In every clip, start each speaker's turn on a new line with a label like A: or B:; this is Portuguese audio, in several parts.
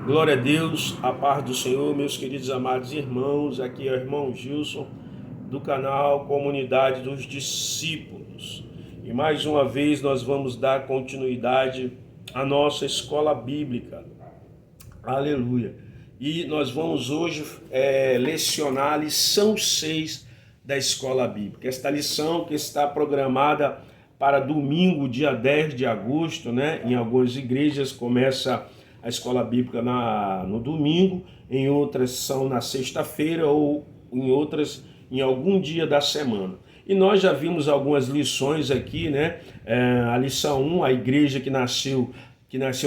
A: Glória a Deus, a paz do Senhor, meus queridos amados irmãos. Aqui é o irmão Gilson, do canal Comunidade dos Discípulos. E mais uma vez nós vamos dar continuidade à nossa escola bíblica. Aleluia. E nós vamos hoje lecionar a lição 6 da escola bíblica. Esta lição que está programada para domingo, dia 10 de agosto, né? Em algumas igrejas começa a escola bíblica no domingo, em outras são na sexta-feira ou em outras em algum dia da semana. E nós já vimos algumas lições aqui, né? A lição 1, a igreja que nasceu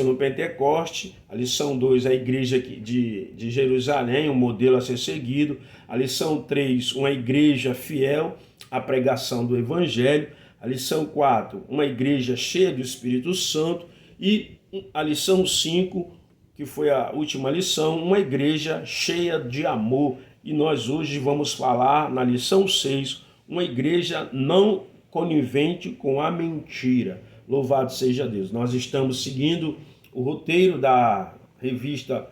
A: no Pentecoste. A lição 2, a igreja de Jerusalém, um modelo a ser seguido. A lição 3, uma igreja fiel à pregação do Evangelho. A lição 4, uma igreja cheia do Espírito Santo. E a lição 5, que foi a última lição, uma igreja cheia de amor. E nós hoje vamos falar na lição 6, uma igreja não conivente com a mentira. Louvado seja Deus. Nós estamos seguindo o roteiro da revista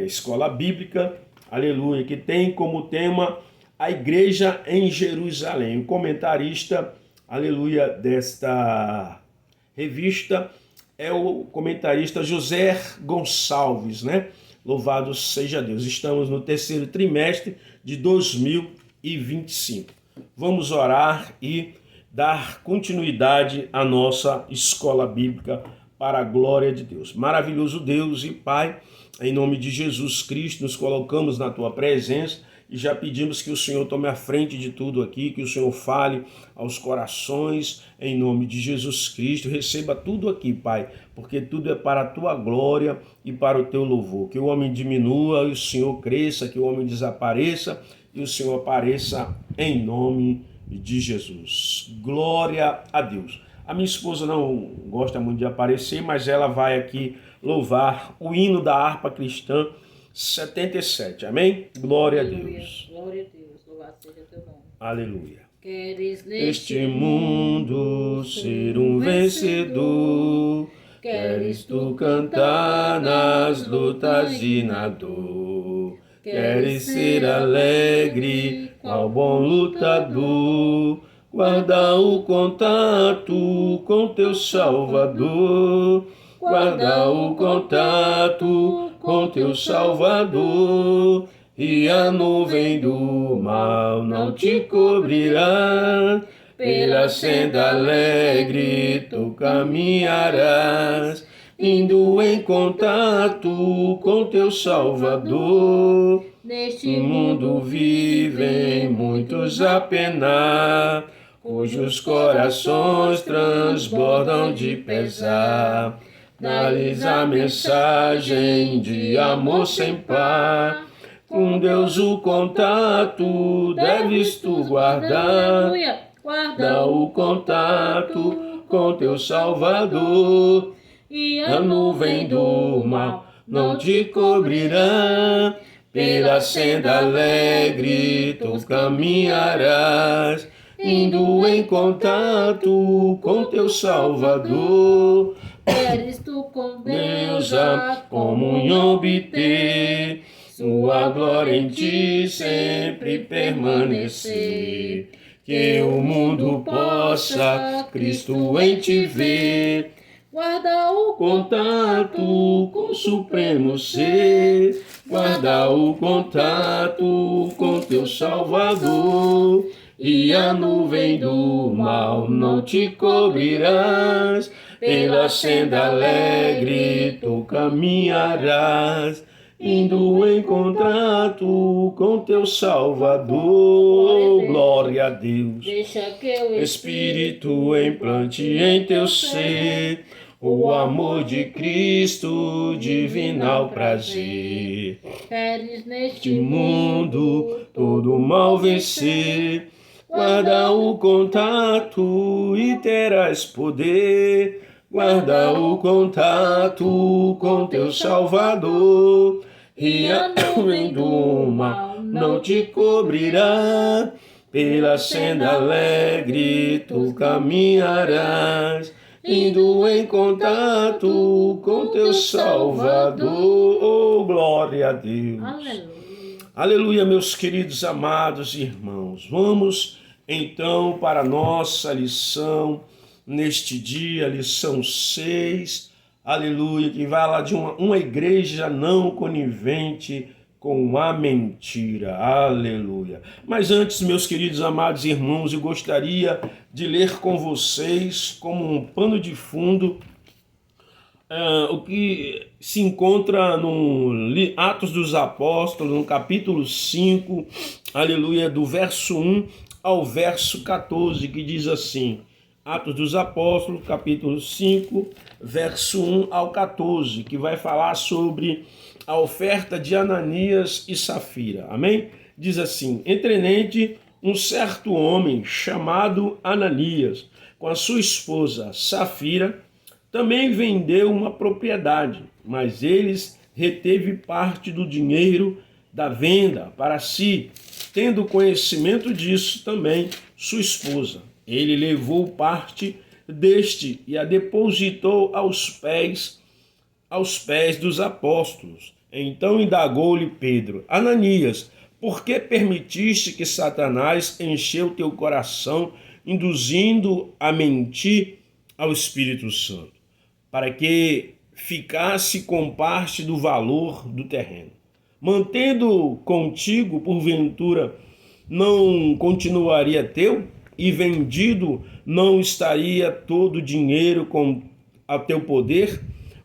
A: Escola Bíblica, aleluia, que tem como tema a igreja em Jerusalém. O comentarista, aleluia, desta revista é o comentarista José Gonçalves, né? Louvado seja Deus. Estamos no terceiro trimestre de 2025. Vamos orar e dar continuidade à nossa escola bíblica para a glória de Deus. Maravilhoso Deus e Pai, em nome de Jesus Cristo, nos colocamos na Tua presença e já pedimos que o Senhor tome a frente de tudo aqui, que o Senhor fale aos corações, em nome de Jesus Cristo. Receba tudo aqui, Pai, porque tudo é para a Tua glória e para o Teu louvor. Que o homem diminua e o Senhor cresça, que o homem desapareça e o Senhor apareça em nome de Jesus. Glória a Deus. A minha esposa não gosta muito de aparecer, mas ela vai aqui louvar o hino da harpa cristã 77. Amém? Glória
B: Aleluia.
A: a Deus.
B: Glória a Deus. Louvado seja teu nome.
A: Aleluia.
B: Queres
A: Neste mundo ser um vencedor, queres tu cantar nas lutas e na dor, queres ser alegre, qual bom lutador, guarda o contato com teu Salvador, guarda o contato com teu Salvador, e a nuvem do mal não te cobrirá, pela senda alegre tu caminharás, indo em contato com teu Salvador.
B: Neste
A: No mundo vivem muitos a penar, cujos corações transbordam de pesar. Dá-lhes a mensagem de amor sem par. Com Deus o contato deves tu guardar.
B: Aleluia.
A: Guarda o contato com teu Salvador.
B: E
A: A nuvem do mal não te cobrirá, pela senda alegre tu caminharás, indo em contato com teu Salvador.
B: queres tu com
A: Deus a comunhão obter, sua glória em ti sempre permanecer. Que o mundo possa Cristo em ti ver,
B: guarda o
A: contato com o supremo ser, guarda o contato com teu Salvador, e a nuvem do mal não te cobrirás, pela senda alegre tu caminharás, indo em contato com teu Salvador. Glória a Deus.
B: Deixa que o
A: Espírito implante em teu ser o amor de Cristo, divinal prazer.
B: queres
A: Este
B: neste
A: mundo todo mal vencer, guarda o contato e terás poder. Guarda o contato com teu Salvador, e a nuvem do mal não te cobrirá, pela senda alegre tu caminharás, indo em contato com teu Salvador. Oh, glória a Deus.
B: Aleluia.
A: Aleluia, meus queridos amados irmãos. Vamos então para a nossa lição neste dia, lição 6. Aleluia, que vai lá de uma igreja não conivente com a mentira. Aleluia. Mas antes, meus queridos amados irmãos, eu gostaria de ler com vocês, como um pano de fundo, o que se encontra no Atos dos Apóstolos, no capítulo 5, aleluia, do verso 1 ao verso 14, que diz assim: Atos dos Apóstolos, capítulo 5, verso 1 ao 14, que vai falar sobre a oferta de Ananias e Safira. Amém? Diz assim: Entretanto, um certo homem chamado Ananias, com a sua esposa Safira, também vendeu uma propriedade, mas eles reteve parte do dinheiro da venda para si, tendo conhecimento disso também sua esposa. Ele levou parte deste e a depositou aos pés dos apóstolos. Então indagou-lhe Pedro: Ananias, por que permitiste que Satanás encheu teu coração, induzindo a mentir ao Espírito Santo, para que ficasse com parte do valor do terreno? Mantendo contigo, porventura, não continuaria teu? E vendido, não estaria todo o dinheiro a teu poder?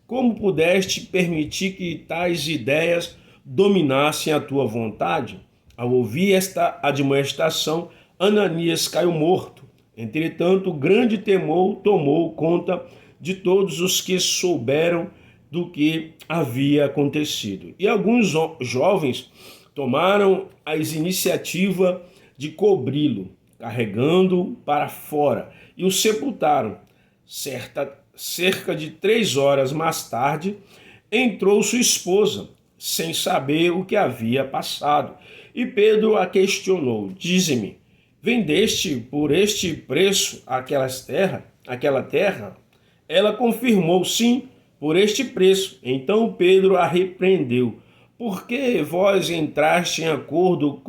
A: Como pudeste permitir que tais ideias dominassem a tua vontade? Ao ouvir esta admoestação, Ananias caiu morto. Entretanto, grande temor tomou conta de todos os que souberam do que havia acontecido. E alguns jovens tomaram as iniciativas de cobri-lo, carregando-o para fora, e o sepultaram. Cerca de 3 horas mais tarde, entrou sua esposa, sem saber o que havia passado. E Pedro a questionou: Dize-me, vendeste por este preço aquela terra? Ela confirmou: Sim, por este preço. Então Pedro a repreendeu: Por que vós entraste em acordo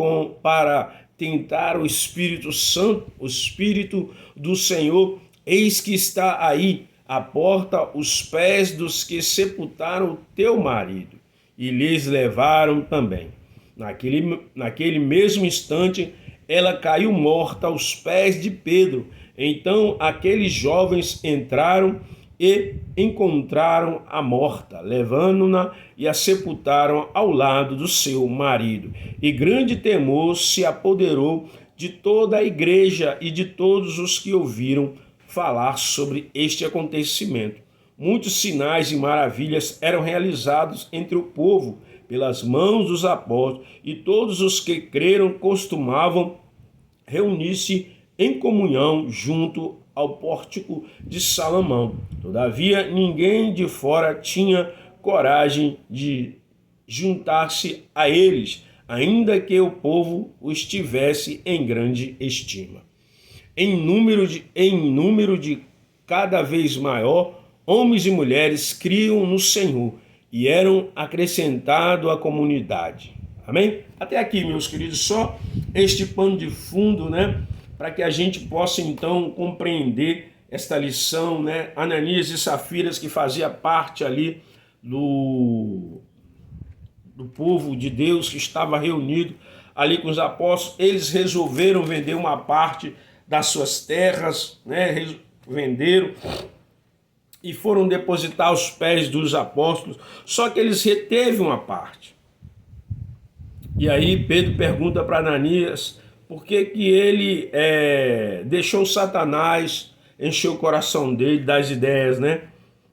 A: para tentar o Espírito Santo, o Espírito do Senhor? Eis que está aí à porta os pés dos que sepultaram teu marido, e lhes levaram também. Naquele mesmo instante, ela caiu morta aos pés de Pedro. Então aqueles jovens entraram e encontraram a morta, levando-na e a sepultaram ao lado do seu marido. E grande temor se apoderou de toda a igreja e de todos os que ouviram falar sobre este acontecimento. Muitos sinais e maravilhas eram realizados entre o povo pelas mãos dos apóstolos, e todos os que creram costumavam reunir-se em comunhão junto ao pórtico de Salomão. Todavia, ninguém de fora tinha coragem de juntar-se a eles, ainda que o povo os tivesse em grande estima. Em número de cada vez maior, homens e mulheres criam no Senhor e eram acrescentados à comunidade. Amém? Até aqui, meus queridos, só este pano de fundo, né? Para que a gente possa então compreender esta lição, né? Ananias e Safiras, que fazia parte ali do povo de Deus que estava reunido ali com os apóstolos, eles resolveram vender uma parte das suas terras, né? Venderam e foram depositar aos pés dos apóstolos, só que eles reteve uma parte. E aí Pedro pergunta para Ananias por que ele deixou Satanás encher o coração dele das ideias, né,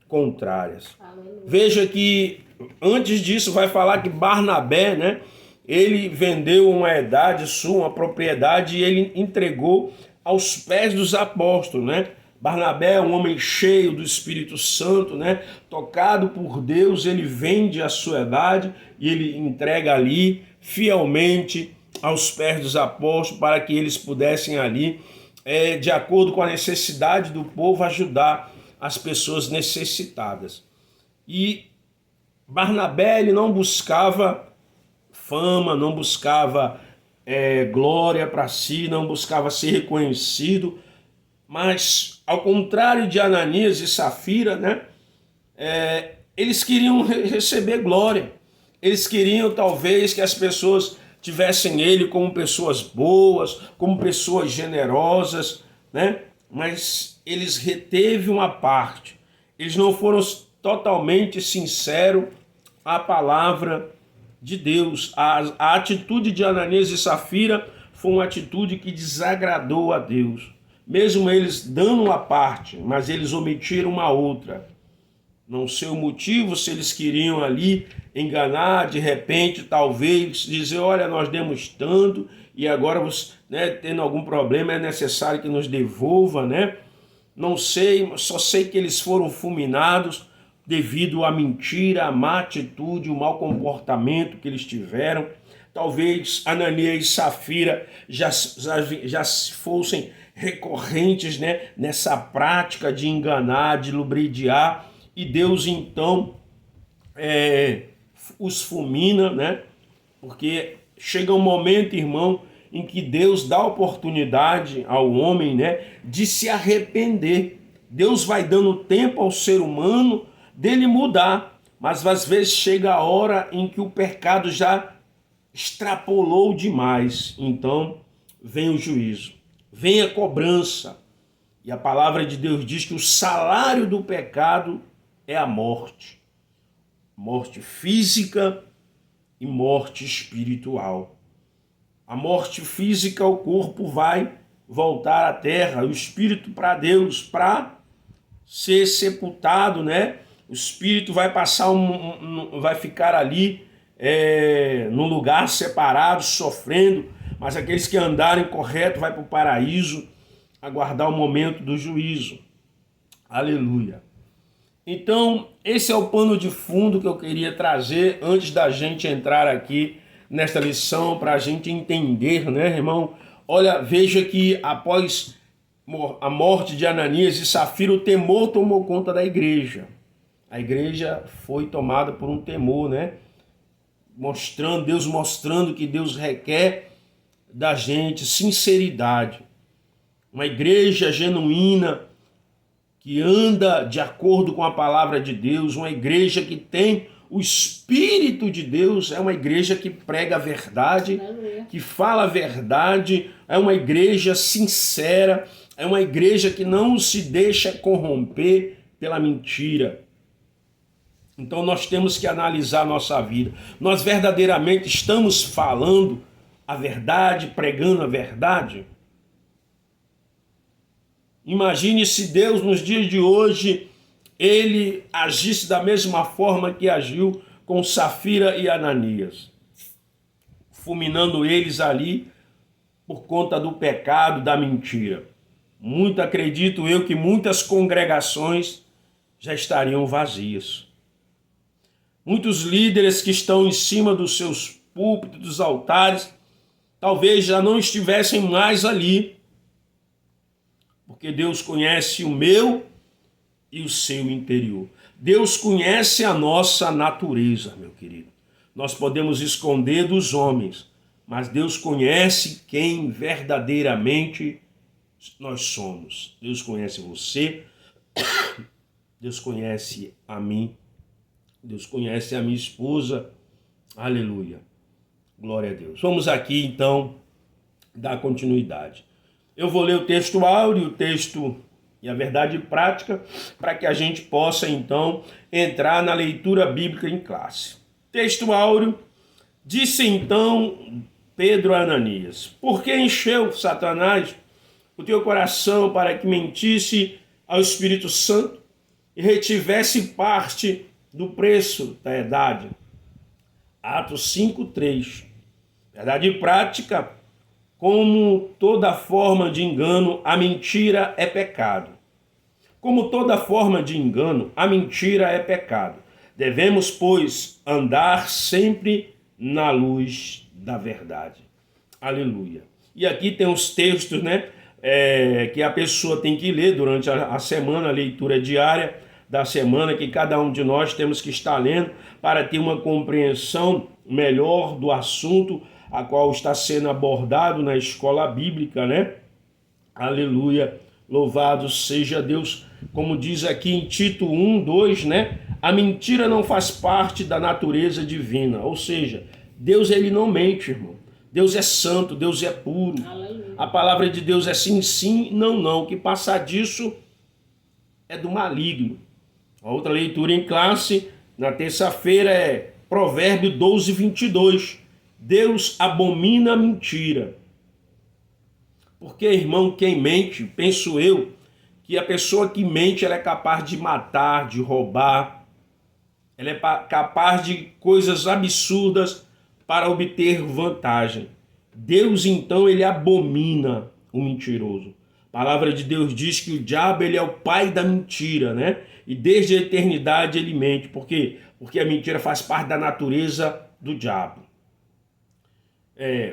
A: contrárias. Aleluia. Veja que antes disso vai falar que Barnabé, né, ele vendeu uma herdade sua, uma propriedade, e ele entregou aos pés dos apóstolos, né? Barnabé é um homem cheio do Espírito Santo, né? Tocado por Deus, ele vende a sua herdade e ele entrega ali fielmente aos pés dos apóstolos para que eles pudessem ali, de acordo com a necessidade do povo, ajudar as pessoas necessitadas. E Barnabé, ele não buscava fama, não buscava glória para si, não buscava ser reconhecido, mas ao contrário de Ananias e Safira, né, eles queriam receber glória, eles queriam talvez que as pessoas tivessem ele como pessoas boas, como pessoas generosas, né, mas eles reteve uma parte, eles não foram totalmente sinceros à palavra de Deus. A atitude de Ananias e Safira foi uma atitude que desagradou a Deus. Mesmo eles dando uma parte, mas eles omitiram uma outra. Não sei o motivo, se eles queriam ali enganar, de repente, talvez, dizer, olha, nós demos tanto e agora, né, tendo algum problema, é necessário que nos devolva, né? Não sei, só sei que eles foram fulminados devido à mentira, à má atitude, o mau comportamento que eles tiveram. Talvez Ananias e Safira já fossem recorrentes, né, nessa prática de enganar, de lubridiar, e Deus então os fulmina, né? Porque chega um momento, irmão, em que Deus dá oportunidade ao homem, né, de se arrepender. Deus vai dando tempo ao ser humano dele mudar, mas às vezes chega a hora em que o pecado já extrapolou demais. Então vem o juízo, vem a cobrança. E a palavra de Deus diz que o salário do pecado é a morte. Morte física e morte espiritual. A morte física, o corpo vai voltar à terra, o espírito para Deus, para ser sepultado, né? O espírito vai passar vai ficar ali num lugar separado, sofrendo, mas aqueles que andarem correto vai para o paraíso, aguardar o momento do juízo. Aleluia. Então, esse é o pano de fundo que eu queria trazer antes da gente entrar aqui nesta lição, para a gente entender, né, irmão? Olha, veja que após a morte de Ananias e Safira, o temor tomou conta da igreja. A igreja foi tomada por um temor, né? Deus mostrando que Deus requer da gente sinceridade. Uma igreja genuína, que anda de acordo com a palavra de Deus, uma igreja que tem o Espírito de Deus, é uma igreja que prega a verdade, que fala a verdade, é uma igreja sincera, é uma igreja que não se deixa corromper pela mentira. Então nós temos que analisar a nossa vida. Nós verdadeiramente estamos falando a verdade, pregando a verdade? Imagine se Deus nos dias de hoje, ele agisse da mesma forma que agiu com Safira e Ananias, fulminando eles ali por conta do pecado, da mentira. Muito acredito eu que muitas congregações já estariam vazias. Muitos líderes que estão em cima dos seus púlpitos, dos altares, talvez já não estivessem mais ali, porque Deus conhece o meu e o seu interior. Deus conhece a nossa natureza, meu querido. Nós podemos esconder dos homens, mas Deus conhece quem verdadeiramente nós somos. Deus conhece você, Deus conhece a mim, Deus conhece a minha esposa. Aleluia. Glória a Deus. Vamos aqui, então, dar continuidade. Eu vou ler o texto áureo, o texto e a verdade prática, para que a gente possa, então, entrar na leitura bíblica em classe. Texto áureo. Disse, então, Pedro a Ananias: por que encheu Satanás o teu coração para que mentisse ao Espírito Santo e retivesse parte do preço da idade? Atos 5:3. Verdade prática. Como toda forma de engano, a mentira é pecado. Como toda forma de engano, a mentira é pecado. Devemos, pois, andar sempre na luz da verdade. Aleluia. E aqui tem os textos, né? que a pessoa tem que ler durante a semana, a leitura diária da semana, que cada um de nós temos que estar lendo para ter uma compreensão melhor do assunto a qual está sendo abordado na escola bíblica, né? Aleluia, louvado seja Deus. Como diz aqui em Tito 1:2, né? A mentira não faz parte da natureza divina, ou seja, Deus ele não mente, irmão. Deus é santo, Deus é puro.
B: Aleluia.
A: A palavra de Deus é sim, sim, não, não. O que passar disso é do maligno. A outra leitura em classe, na terça-feira, é Provérbio 12:22. Deus abomina a mentira. Porque, irmão, quem mente, penso eu, que a pessoa que mente, ela é capaz de matar, de roubar. Ela é capaz de coisas absurdas para obter vantagem. Deus, então, ele abomina o mentiroso. A palavra de Deus diz que o diabo ele é o pai da mentira, né? E desde a eternidade ele mente. Por quê? Porque a mentira faz parte da natureza do diabo.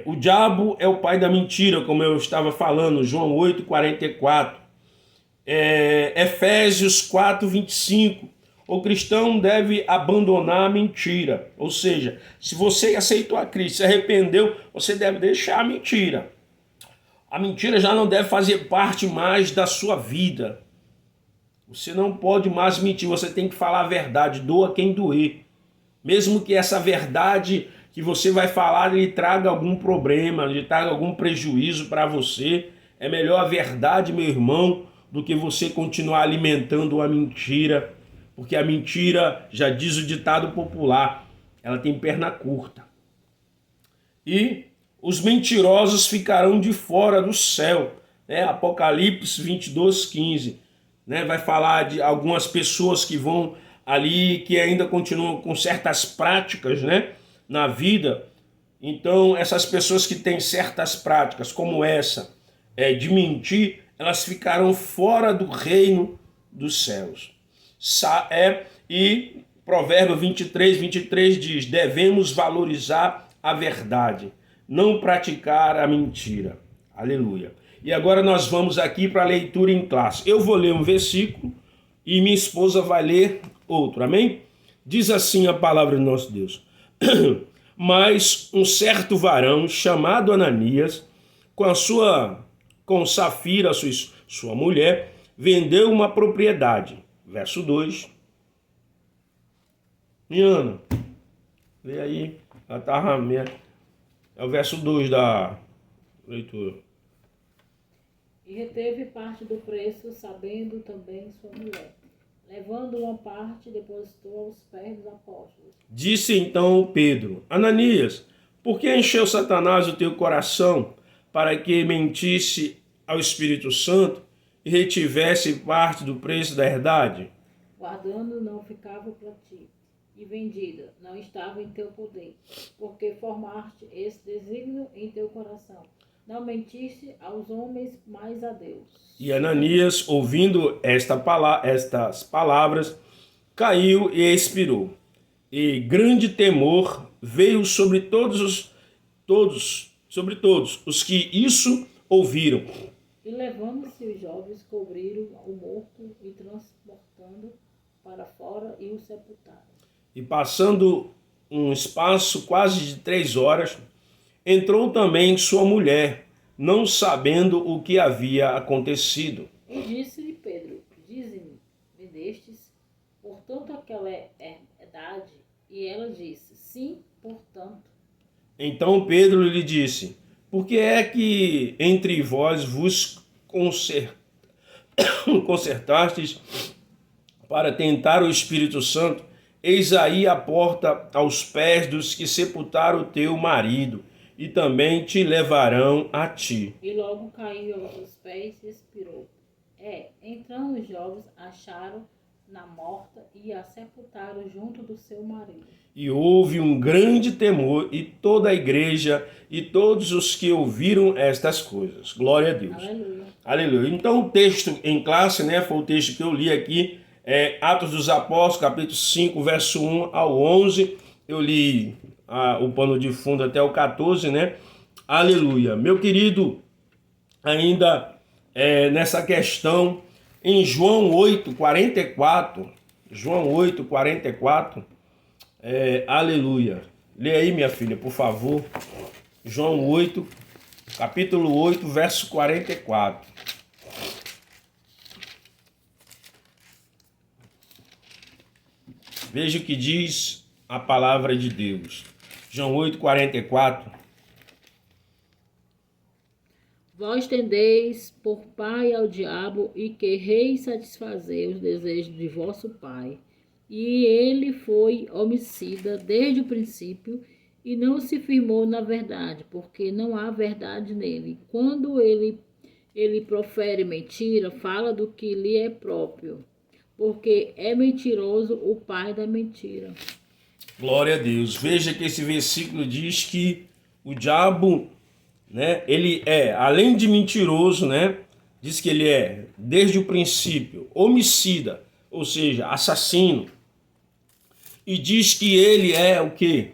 A: O diabo é o pai da mentira, como eu estava falando, João 8:44. Efésios 4:25. O cristão deve abandonar a mentira. Ou seja, se você aceitou a Cristo, se arrependeu, você deve deixar a mentira. A mentira já não deve fazer parte mais da sua vida. Você não pode mais mentir, você tem que falar a verdade, doa quem doer. Mesmo que essa verdade que você vai falar lhe traga algum problema, lhe traga algum prejuízo para você, é melhor a verdade, meu irmão, do que você continuar alimentando a mentira. Porque a mentira, já diz o ditado popular, ela tem perna curta. E os mentirosos ficarão de fora do céu. Apocalipse 22:15. Vai falar de algumas pessoas que vão ali, que ainda continuam com certas práticas, na vida. Então, essas pessoas que têm certas práticas, como essa, de mentir, elas ficarão fora do reino dos céus. E Provérbio 23:23 diz: devemos valorizar a verdade, não praticar a mentira. Aleluia. E agora nós vamos aqui para a leitura em classe. Eu vou ler um versículo e minha esposa vai ler outro, amém? Diz assim a palavra do nosso Deus. Mas um certo varão chamado Ananias, com Safira, sua mulher, vendeu uma propriedade. Verso 2. Miana, vê aí. É o verso 2 da leitura.
B: E reteve parte do preço, sabendo também sua mulher. Levando uma parte, depositou aos pés dos apóstolos.
A: Disse então Pedro: Ananias, por que encheu Satanás o teu coração para que mentisse ao Espírito Santo e retivesse parte do preço da herdade?
B: Guardando não ficava para ti, e vendida não estava em teu poder, porque formaste esse desígnio em teu coração. Não mentiste aos homens, mas a Deus.
A: E Ananias, ouvindo estas palavras, caiu e expirou. E grande temor veio sobre todos os que isso ouviram.
B: E levando-se os jovens, cobriram o morto e transportando para fora e o sepultaram.
A: E passando um espaço quase de 3 horas, entrou também sua mulher, não sabendo o que havia acontecido.
B: E disse-lhe Pedro: dize-me, vendestes, portanto, aquela herdade? E ela disse: sim, portanto.
A: Então Pedro lhe disse: por que é que entre vós vos consertastes para tentar o Espírito Santo? Eis aí a porta aos pés dos que sepultaram o teu marido, e também te levarão a ti.
B: E logo caiu aos seus pés e expirou. Entrando os jovens, acharam na morta e a sepultaram junto do seu marido.
A: E houve um grande temor, e toda a igreja e todos os que ouviram estas coisas. Glória a Deus.
B: Aleluia.
A: Aleluia. Então o texto em classe, foi o texto que eu li aqui, Atos dos Apóstolos, capítulo 5, verso 1 ao 11. Eu li o pano de fundo até o 14, Aleluia. Meu querido, ainda nessa questão em João 8:44. João 8:44. Aleluia. Lê aí, minha filha, por favor. João 8, capítulo 8, verso 44. Veja o que diz a palavra de Deus. João 8:44.
B: Vós tendeis por pai ao diabo e quereis satisfazer os desejos de vosso pai. E ele foi homicida desde o princípio e não se firmou na verdade, porque não há verdade nele. Quando ele profere mentira, fala do que lhe é próprio, porque é mentiroso o pai da mentira.
A: Glória a Deus. Veja que esse versículo diz que o diabo, né, ele é, além de mentiroso, né, diz que ele é, desde o princípio, homicida, ou seja, assassino. E diz que ele é o quê?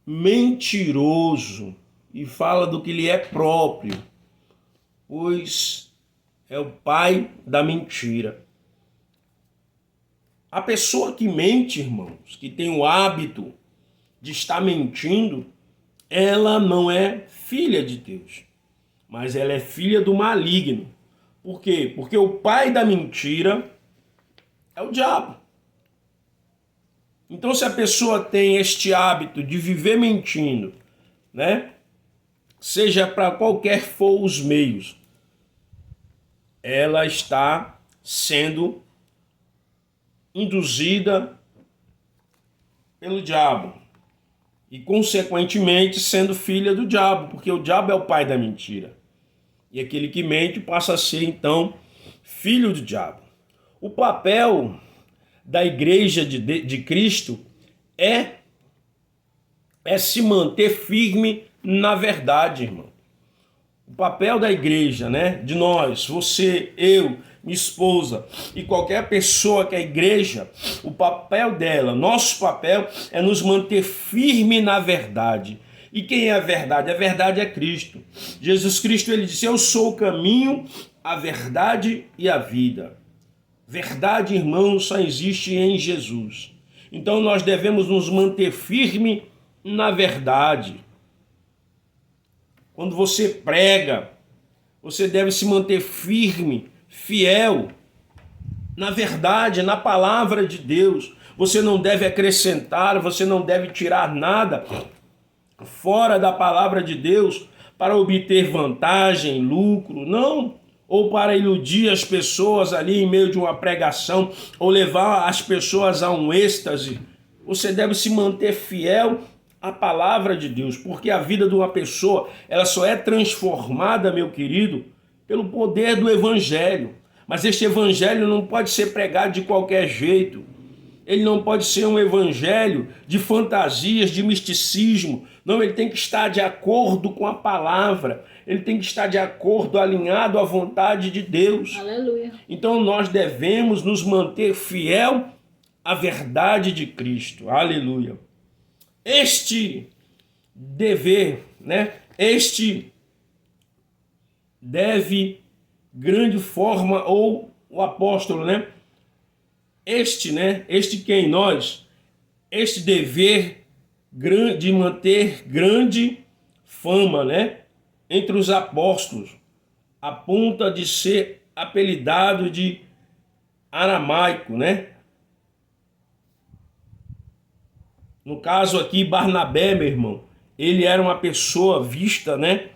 A: Mentiroso. E fala do que lhe é próprio, pois é o pai da mentira. A pessoa que mente, irmãos, que tem o hábito de estar mentindo, ela não é filha de Deus, mas ela é filha do maligno. Por quê? Porque o pai da mentira é o diabo. Então, se a pessoa tem este hábito de viver mentindo, né, seja para qualquer for os meios, ela está sendo induzida pelo diabo e, consequentemente, sendo filha do diabo, porque o diabo é o pai da mentira. E aquele que mente passa a ser, então, filho do diabo. O papel da igreja de Cristo é se manter firme na verdade, irmão. O papel da igreja, né, de nós, você, eu, minha esposa e qualquer pessoa que é igreja, o papel dela, nosso papel é nos manter firme na verdade. E quem é a verdade? A verdade é Cristo. Jesus Cristo, ele disse: eu sou o caminho, a verdade e a vida. Verdade, irmãos, só existe em Jesus. Então nós devemos nos manter firme na verdade. Quando você prega, você deve se manter firme, fiel na verdade, na palavra de Deus. Você não deve acrescentar, você não deve tirar nada fora da palavra de Deus para obter vantagem, lucro, não. Ou para iludir as pessoas ali em meio de uma pregação, ou levar as pessoas a um êxtase. Você deve se manter fiel à palavra de Deus, porque a vida de uma pessoa, ela só é transformada, meu querido, pelo poder do evangelho. Mas este evangelho não pode ser pregado de qualquer jeito. Ele não pode ser um evangelho de fantasias, de misticismo. Não, ele tem que estar de acordo com a palavra. Ele tem que estar de acordo, alinhado à vontade de Deus.
B: Aleluia.
A: Então nós devemos nos manter fiel à verdade de Cristo. Aleluia. Este dever, né? Este deve grande forma, ou o apóstolo, né? Este quem nós, este dever de manter grande fama, né, entre os apóstolos, a ponto de ser apelidado de aramaico, né? No caso aqui, Barnabé, meu irmão, ele era uma pessoa vista, né,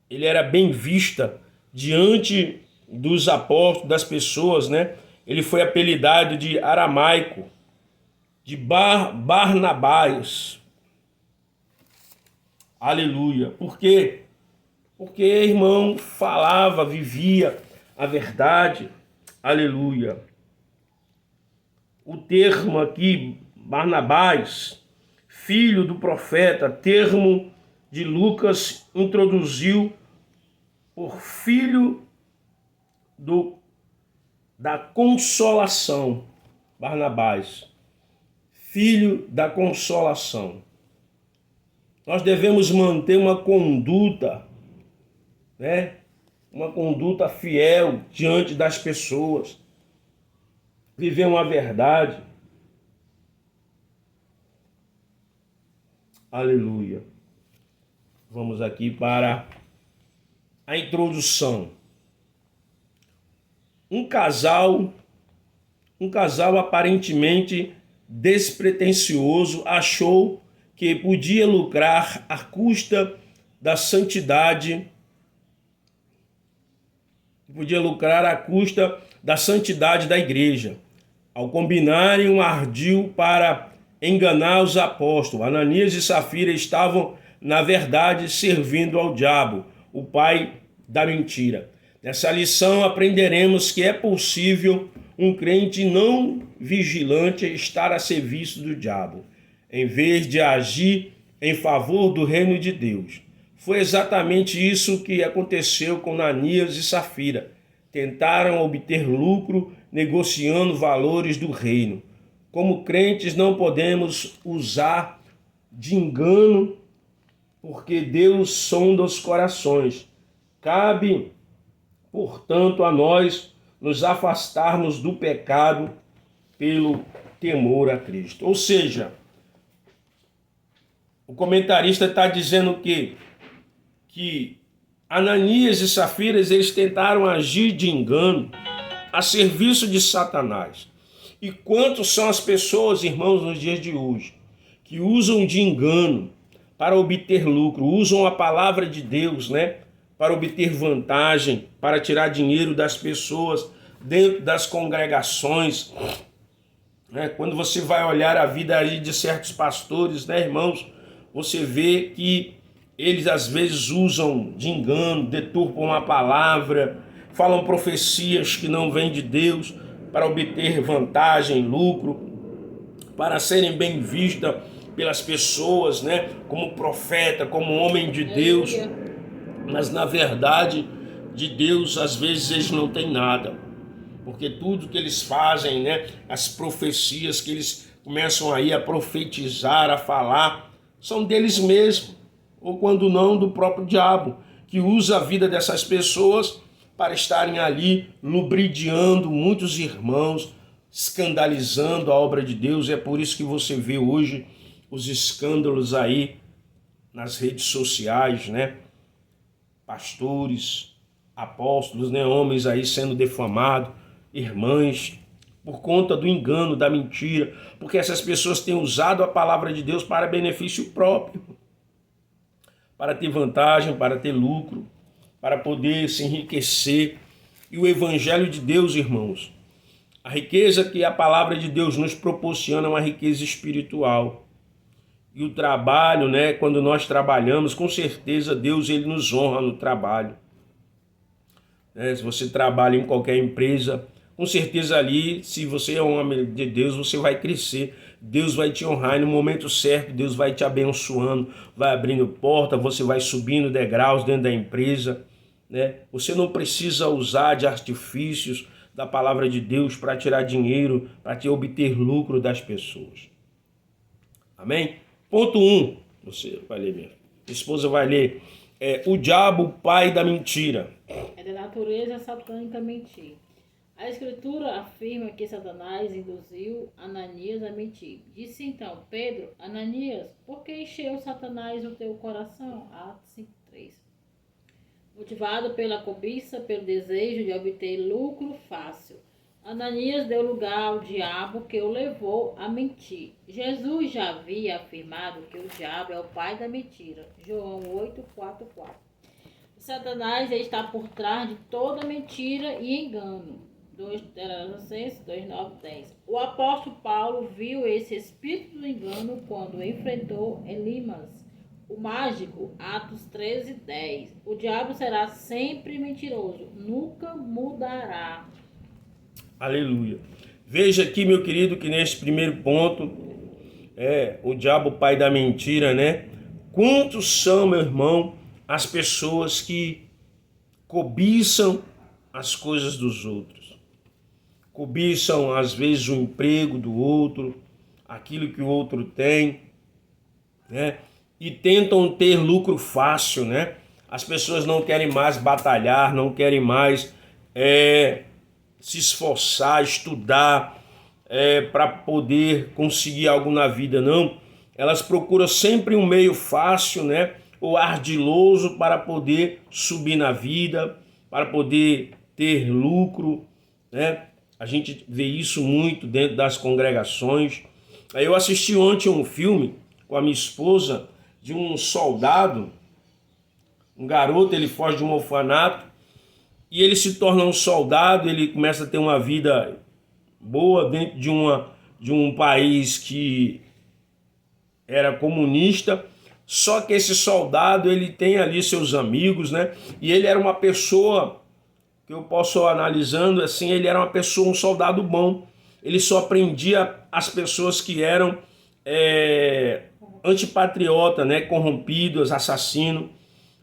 A: ele era bem vista diante dos apóstolos, das pessoas, né? Ele foi apelidado de aramaico, de Barnabás. Aleluia. Por quê? Porque, irmão, falava, vivia a verdade. Aleluia. O termo aqui, Barnabás, filho do profeta, termo de Lucas introduziu por filho da consolação. Barnabás, filho da consolação. Nós devemos manter uma conduta, né? Uma conduta fiel diante das pessoas. Viver uma verdade. Aleluia. Vamos aqui para a introdução. Um casal aparentemente despretensioso achou que podia lucrar à custa da santidade, da igreja, ao combinarem um ardil para enganar os apóstolos. Ananias e Safira estavam, na verdade, servindo ao diabo, o pai da mentira. Nessa lição aprenderemos que é possível um crente não vigilante estar a serviço do diabo, em vez de agir em favor do reino de Deus. Foi exatamente isso que aconteceu com Ananias e Safira. Tentaram obter lucro negociando valores do reino. Como crentes não podemos usar de engano, porque Deus sonda os corações. Cabe, portanto, a nós nos afastarmos do pecado pelo temor a Cristo. Ou seja, o comentarista está dizendo que Ananias e Safira, eles tentaram agir de engano a serviço de Satanás. E quantos são as pessoas, irmãos, nos dias de hoje, que usam de engano para obter lucro, usam a palavra de Deus, né, para obter vantagem, para tirar dinheiro das pessoas dentro das congregações. Quando você vai olhar a vida aí de certos pastores, né, irmãos, você vê que eles às vezes usam de engano, deturpam a palavra, falam profecias que não vêm de Deus para obter vantagem, lucro, para serem bem vistas pelas pessoas, né, como profeta, como homem de Deus. Mas na verdade, de Deus, às vezes eles não têm nada. Porque tudo que eles fazem, né, as profecias que eles começam aí a profetizar, a falar, são deles mesmos. Ou quando não, do próprio diabo, que usa a vida dessas pessoas para estarem ali lubridiando muitos irmãos, escandalizando a obra de Deus. É por isso que você vê hoje os escândalos aí nas redes sociais, né? Pastores, apóstolos, né? Homens aí sendo defamados, irmãs, por conta do engano, da mentira, porque essas pessoas têm usado a palavra de Deus para benefício próprio, para ter vantagem, para ter lucro, para poder se enriquecer. E o evangelho de Deus, irmãos, a riqueza que a palavra de Deus nos proporciona é uma riqueza espiritual. E o trabalho, né, quando nós trabalhamos, com certeza Deus ele nos honra no trabalho. Se você trabalha em qualquer empresa, com certeza ali, se você é um homem de Deus, você vai crescer. Deus vai te honrar e no momento certo, Deus vai te abençoando, vai abrindo porta, você vai subindo degraus dentro da empresa, né? Você não precisa usar de artifícios da palavra de Deus para tirar dinheiro, para te obter lucro das pessoas. Amém? Ponto 1, você vai ler mesmo. Minha esposa vai ler. O diabo, pai da mentira.
B: É da natureza satânica mentir. A Escritura afirma que Satanás induziu Ananias a mentir. Disse então Pedro: Ananias, por que encheu Satanás o teu coração? Atos 5:3. Motivado pela cobiça, pelo desejo de obter lucro fácil, Ananias deu lugar ao diabo, que o levou a mentir. Jesus já havia afirmado que o diabo é o pai da mentira. João 8:4. Satanás está por trás de toda mentira e engano. 2:9-10. O apóstolo Paulo viu esse espírito do engano quando enfrentou Elimas, o mágico. Atos 13:10. O diabo será sempre mentiroso, nunca mudará.
A: Aleluia. Veja aqui, meu querido, que nesse primeiro ponto, o diabo pai da mentira, né? Quantos são, meu irmão, as pessoas que cobiçam as coisas dos outros? Cobiçam, às vezes, o emprego do outro, aquilo que o outro tem, né? e tentam ter lucro fácil, né? As pessoas não querem mais batalhar, não querem mais se esforçar, estudar para poder conseguir algo na vida, não. Elas procuram sempre um meio fácil, né? Ou ardiloso para poder subir na vida, para poder ter lucro, né? A gente vê isso muito dentro das congregações. Eu assisti ontem um filme com a minha esposa de um soldado, um garoto, ele foge de um orfanato e ele se torna um soldado, ele começa a ter uma vida boa dentro de um país que era comunista. Só que esse soldado, ele tem ali seus amigos, né? E ele era uma pessoa, que eu posso analisando assim, ele era uma pessoa, um soldado bom. Ele só prendia as pessoas que eram antipatriota, né? Corrompidos, assassinos.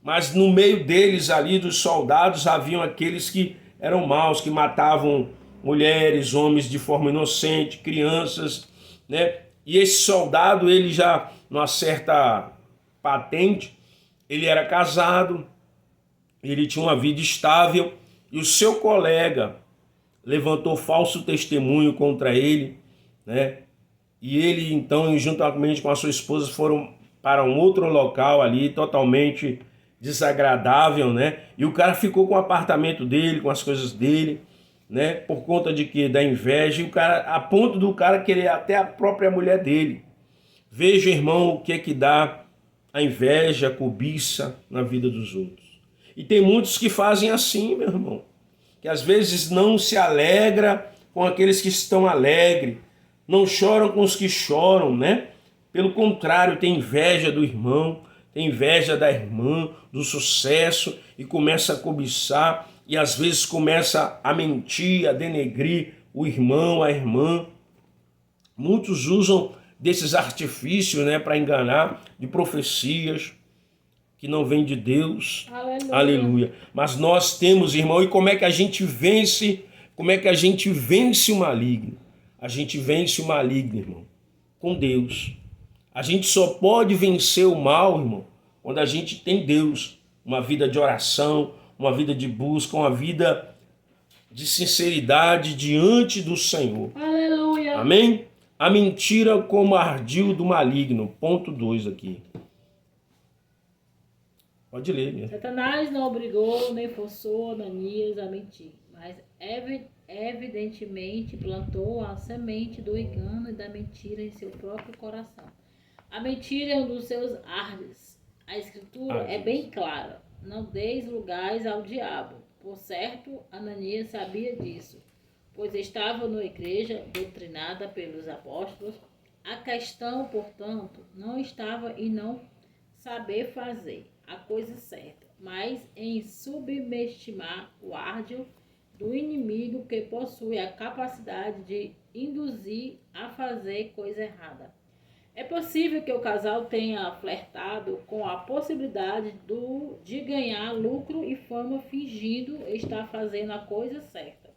A: Mas no meio deles ali, dos soldados, haviam aqueles que eram maus, que matavam mulheres, homens de forma inocente, crianças, né? E esse soldado, ele já, numa certa patente, ele era casado, ele tinha uma vida estável, e o seu colega levantou falso testemunho contra ele, né? E ele, então, juntamente com a sua esposa, foram para um outro local ali, totalmente desagradável, né? E o cara ficou com o apartamento dele, com as coisas dele, né? Por conta de que da inveja, e o cara, a ponto do cara querer até a própria mulher dele. Veja, irmão, o que é que dá a inveja, a cobiça na vida dos outros. E tem muitos que fazem assim, meu irmão, que às vezes não se alegra com aqueles que estão alegres, não choram com os que choram, né? Pelo contrário, tem inveja do irmão, tem inveja da irmã, do sucesso, e começa a cobiçar, e às vezes começa a mentir, a denegrir o irmão, a irmã. Muitos usam desses artifícios, né, para enganar, de profecias que não vêm de Deus.
B: Aleluia.
A: Aleluia. Mas nós temos, irmão, e como é que a gente vence? Como é que a gente vence o maligno? A gente vence o maligno, irmão, com Deus. A gente só pode vencer o mal, irmão, quando a gente tem Deus. Uma vida de oração, uma vida de busca, uma vida de sinceridade diante do Senhor.
B: Aleluia.
A: Amém? A mentira como ardil do maligno. Ponto 2 aqui. Pode ler, minha.
B: Satanás não obrigou nem forçou Ananias a mentir, mas evidentemente plantou a semente do engano e da mentira em seu próprio coração. A mentira é um dos seus ardes. A escritura é bem clara. Não deis lugares ao diabo. Por certo, Ananias sabia disso, pois estava na igreja doutrinada pelos apóstolos. A questão, portanto, não estava em não saber fazer a coisa certa, mas em subestimar o árdio do inimigo que possui a capacidade de induzir a fazer coisa errada. É possível que o casal tenha flertado com a possibilidade de ganhar lucro e fama fingindo estar fazendo a coisa certa.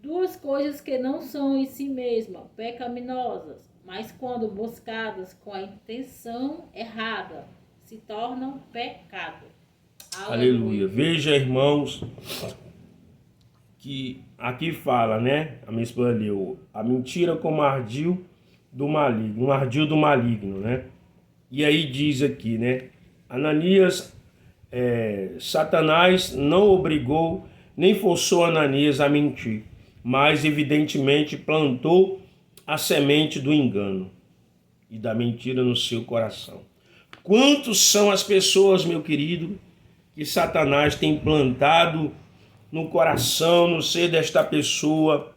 B: Duas coisas que não são em si mesmas pecaminosas, mas quando buscadas com a intenção errada, se tornam pecado.
A: Aleluia. Veja, irmãos, que aqui fala, né? A minha esposa leu, a mentira como ardil do maligno, um ardil do maligno, né? E aí diz aqui, né? Ananias, Satanás não obrigou nem forçou Ananias a mentir, mas evidentemente plantou a semente do engano e da mentira no seu coração. Quantos são as pessoas, meu querido, que Satanás tem plantado no coração, no ser desta pessoa,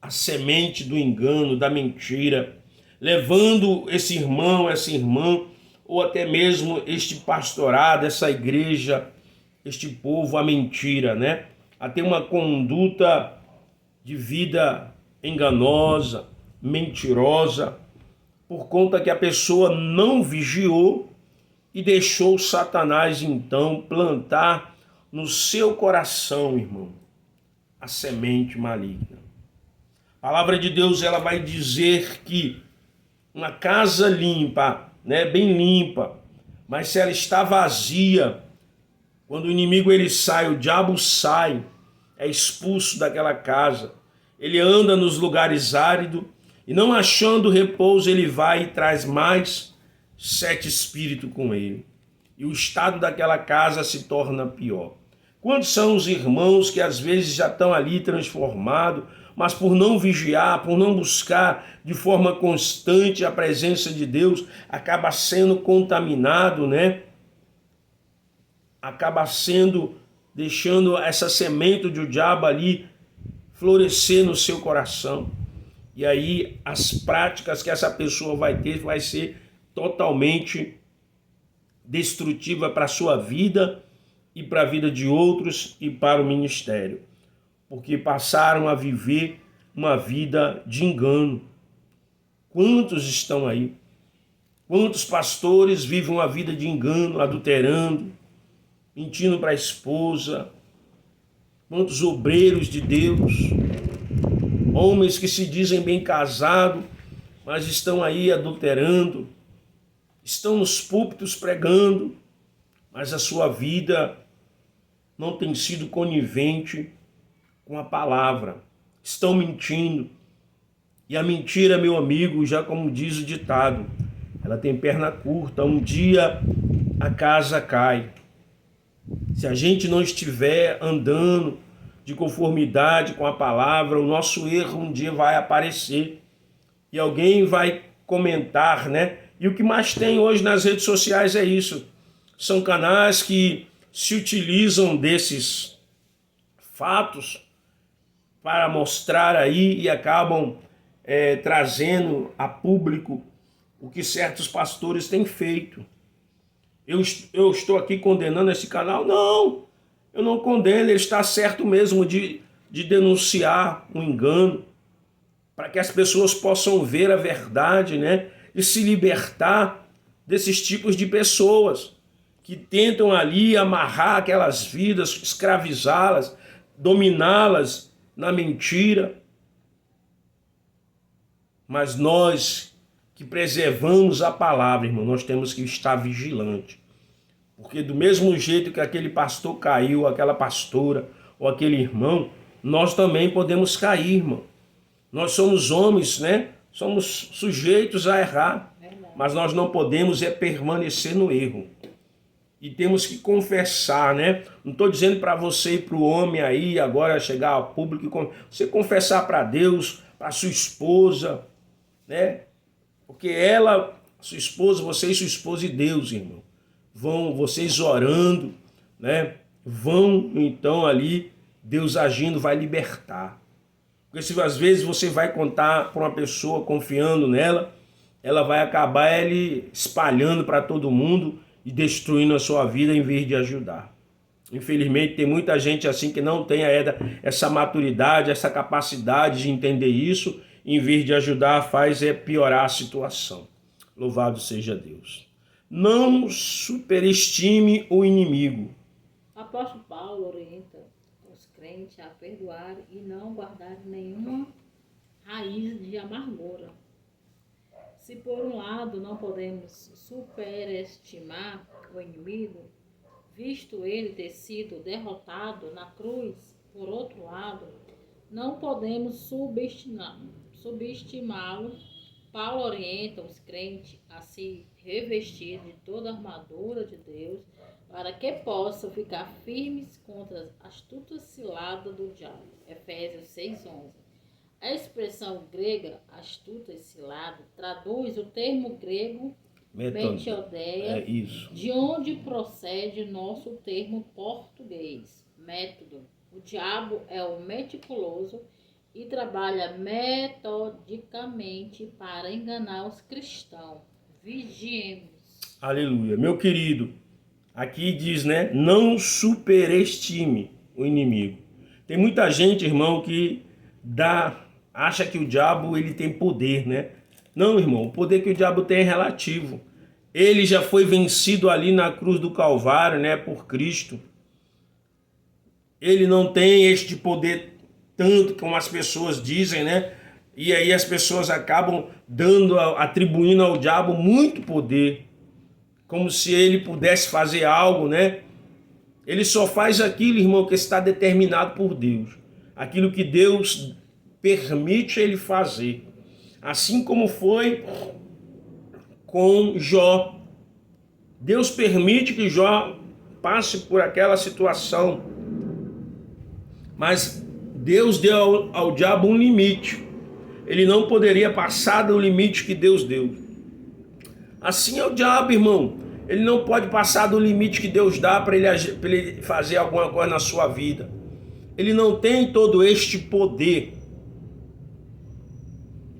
A: a semente do engano, da mentira, levando esse irmão, essa irmã, ou até mesmo este pastorado, essa igreja, este povo, a mentira, né? A ter uma conduta de vida enganosa, mentirosa, por conta que a pessoa não vigiou e deixou Satanás, então, plantar no seu coração, irmão, a semente maligna. A palavra de Deus, ela vai dizer que uma casa limpa né, bem limpa. Mas se ela está vazia, quando o inimigo ele sai, o diabo sai, é expulso daquela casa. Ele anda nos lugares áridos e não achando repouso, ele vai e traz mais 7 espíritos com ele. E o estado daquela casa se torna pior. Quantos são os irmãos que às vezes já estão ali transformados, mas por não vigiar, por não buscar de forma constante a presença de Deus, acaba sendo contaminado, né? Acaba sendo, deixando essa semente do diabo ali florescer no seu coração. E aí as práticas que essa pessoa vai ter vai ser totalmente destrutiva para a sua vida e para a vida de outros e para o ministério. Porque passaram a viver uma vida de engano. Quantos estão aí? Quantos pastores vivem uma vida de engano, adulterando, mentindo para a esposa? Quantos obreiros de Deus, homens que se dizem bem casados, mas estão aí adulterando, estão nos púlpitos pregando, mas a sua vida não tem sido conivente com a palavra. Estão mentindo. E a mentira, meu amigo, já como diz o ditado, ela tem perna curta. Um dia a casa cai. Se a gente não estiver andando de conformidade com a palavra, o nosso erro um dia vai aparecer. E alguém vai comentar, né? E o que mais tem hoje nas redes sociais é isso. São canais que se utilizam desses fatos para mostrar aí e acabam trazendo a público o que certos pastores têm feito. Eu estou aqui condenando esse canal? Não, eu não condeno, ele está certo mesmo de denunciar um engano, para que as pessoas possam ver a verdade, né? E se libertar desses tipos de pessoas que tentam ali amarrar aquelas vidas, escravizá-las, dominá-las na mentira. Mas nós que preservamos a palavra, irmão, nós temos que estar vigilantes. Porque do mesmo jeito que aquele pastor caiu, aquela pastora ou aquele irmão, nós também podemos cair, irmão. Nós somos homens, né? Somos sujeitos a errar, mas nós não podemos permanecer no erro. E temos que confessar, né? Não estou dizendo para você e para o homem aí, agora chegar ao público, você confessar para Deus, para sua esposa, né? Porque ela, sua esposa, você e sua esposa e Deus, irmão, vão, vocês orando, né? Vão, então, ali, Deus agindo vai libertar. Porque se às vezes você vai contar para uma pessoa confiando nela, ela vai acabar espalhando para todo mundo e destruindo a sua vida em vez de ajudar. Infelizmente tem muita gente assim que não tem essa maturidade, essa capacidade de entender isso, em vez de ajudar faz piorar a situação. Louvado seja Deus. Não superestime o inimigo.
B: O apóstolo Paulo orienta os crentes a perdoar e não guardar nenhuma raiz de amargura. Se por um lado não podemos superestimar o inimigo, visto ele ter sido derrotado na cruz, por outro lado, não podemos subestimá-lo. Paulo orienta os crentes a se revestir de toda a armadura de Deus para que possam ficar firmes contra as astutas ciladas do diabo. Efésios 6:11. A expressão grega astuta e cilada traduz o termo grego metodeia, de onde procede nosso termo português, método. O diabo é o meticuloso e trabalha metodicamente para enganar os cristãos. Vigiemos.
A: Aleluia. Meu querido, aqui diz, né? Não superestime o inimigo. Tem muita gente, irmão, que acha que o diabo ele tem poder, né? Não, irmão, o poder que o diabo tem é relativo. Ele já foi vencido ali na cruz do Calvário, né, por Cristo. Ele não tem este poder tanto como as pessoas dizem, né? E aí as pessoas acabam atribuindo ao diabo muito poder, como se ele pudesse fazer algo, né? Ele só faz aquilo, irmão, que está determinado por Deus. Aquilo que Deus permite ele fazer. Assim como foi com Jó. Deus permite que Jó passe por aquela situação. Mas Deus deu ao diabo um limite. Ele não poderia passar do limite que Deus deu. Assim é o diabo, irmão. Ele não pode passar do limite que Deus dá para ele fazer alguma coisa na sua vida. Ele não tem todo este poder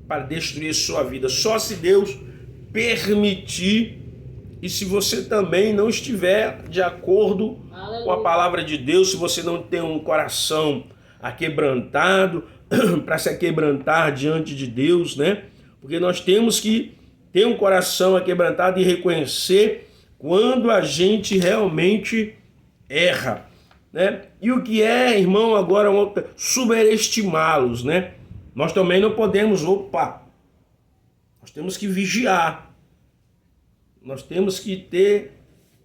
A: para destruir sua vida. Só se Deus permitir e se você também não estiver de acordo com a palavra de Deus, se você não tem um coração aquebrantado para se aquebrantar diante de Deus, né? Porque nós temos que ter um coração aquebrantado e reconhecer quando a gente realmente erra, né? E o que é, irmão, agora superestimá-los, né? Nós também não podemos, nós temos que vigiar. Nós temos que ter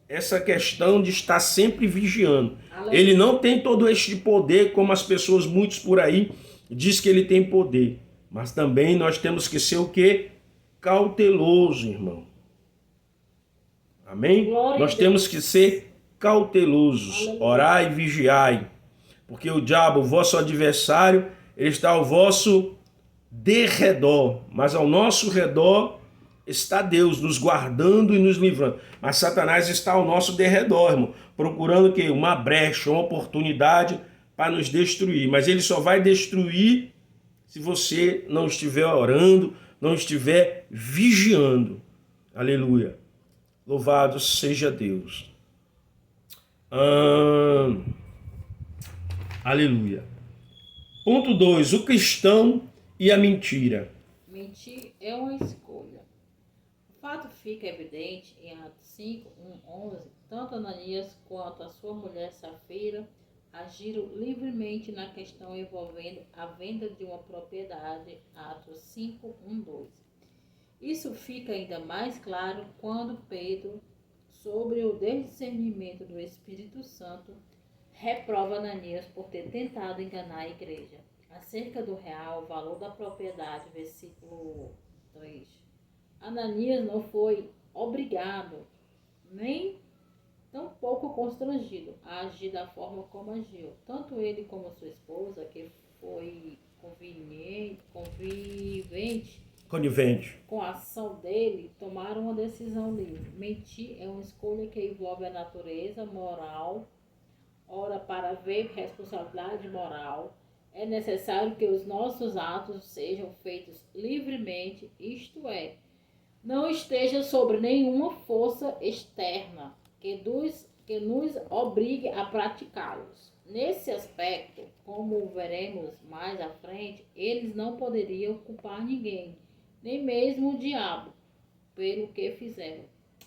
A: essa questão de estar sempre vigiando. Ele não tem todo este poder como as pessoas, muitos por aí, diz que ele tem poder. Mas também nós temos que ser o quê? Cauteloso, irmão. Amém? Nós temos que ser cautelosos, orai e vigiai, porque o diabo, o vosso adversário, ele está ao vosso derredor, mas ao nosso redor está Deus nos guardando e nos livrando. Mas Satanás está ao nosso derredor, irmão, procurando o quê? Uma brecha, uma oportunidade para nos destruir. Mas ele só vai destruir se você não estiver orando, não estiver vigiando. Aleluia. Louvado seja Deus. Aleluia. Ponto 2. O cristão e a mentira.
B: Mentir é uma escolha. O fato fica evidente em Atos 5, 11. Tanto Ananias quanto a sua mulher Safira agiram livremente na questão envolvendo a venda de uma propriedade. Atos 5, 2. Isso fica ainda mais claro quando Pedro, sobre o discernimento do Espírito Santo, reprova Ananias por ter tentado enganar a igreja acerca do real valor da propriedade, versículo 3. Ananias não foi obrigado, nem tampouco constrangido a agir da forma como agiu. Tanto ele como sua esposa, que foi conivente com a ação dele, tomaram uma decisão livre. Mentir é uma escolha que envolve a natureza moral. Ora, para haver responsabilidade moral, é necessário que os nossos atos sejam feitos livremente, isto é, não esteja sobre nenhuma força externa que nos obrigue a praticá-los. Nesse aspecto, como veremos mais à frente, eles não poderiam culpar ninguém, nem mesmo o diabo, pelo que fizeram.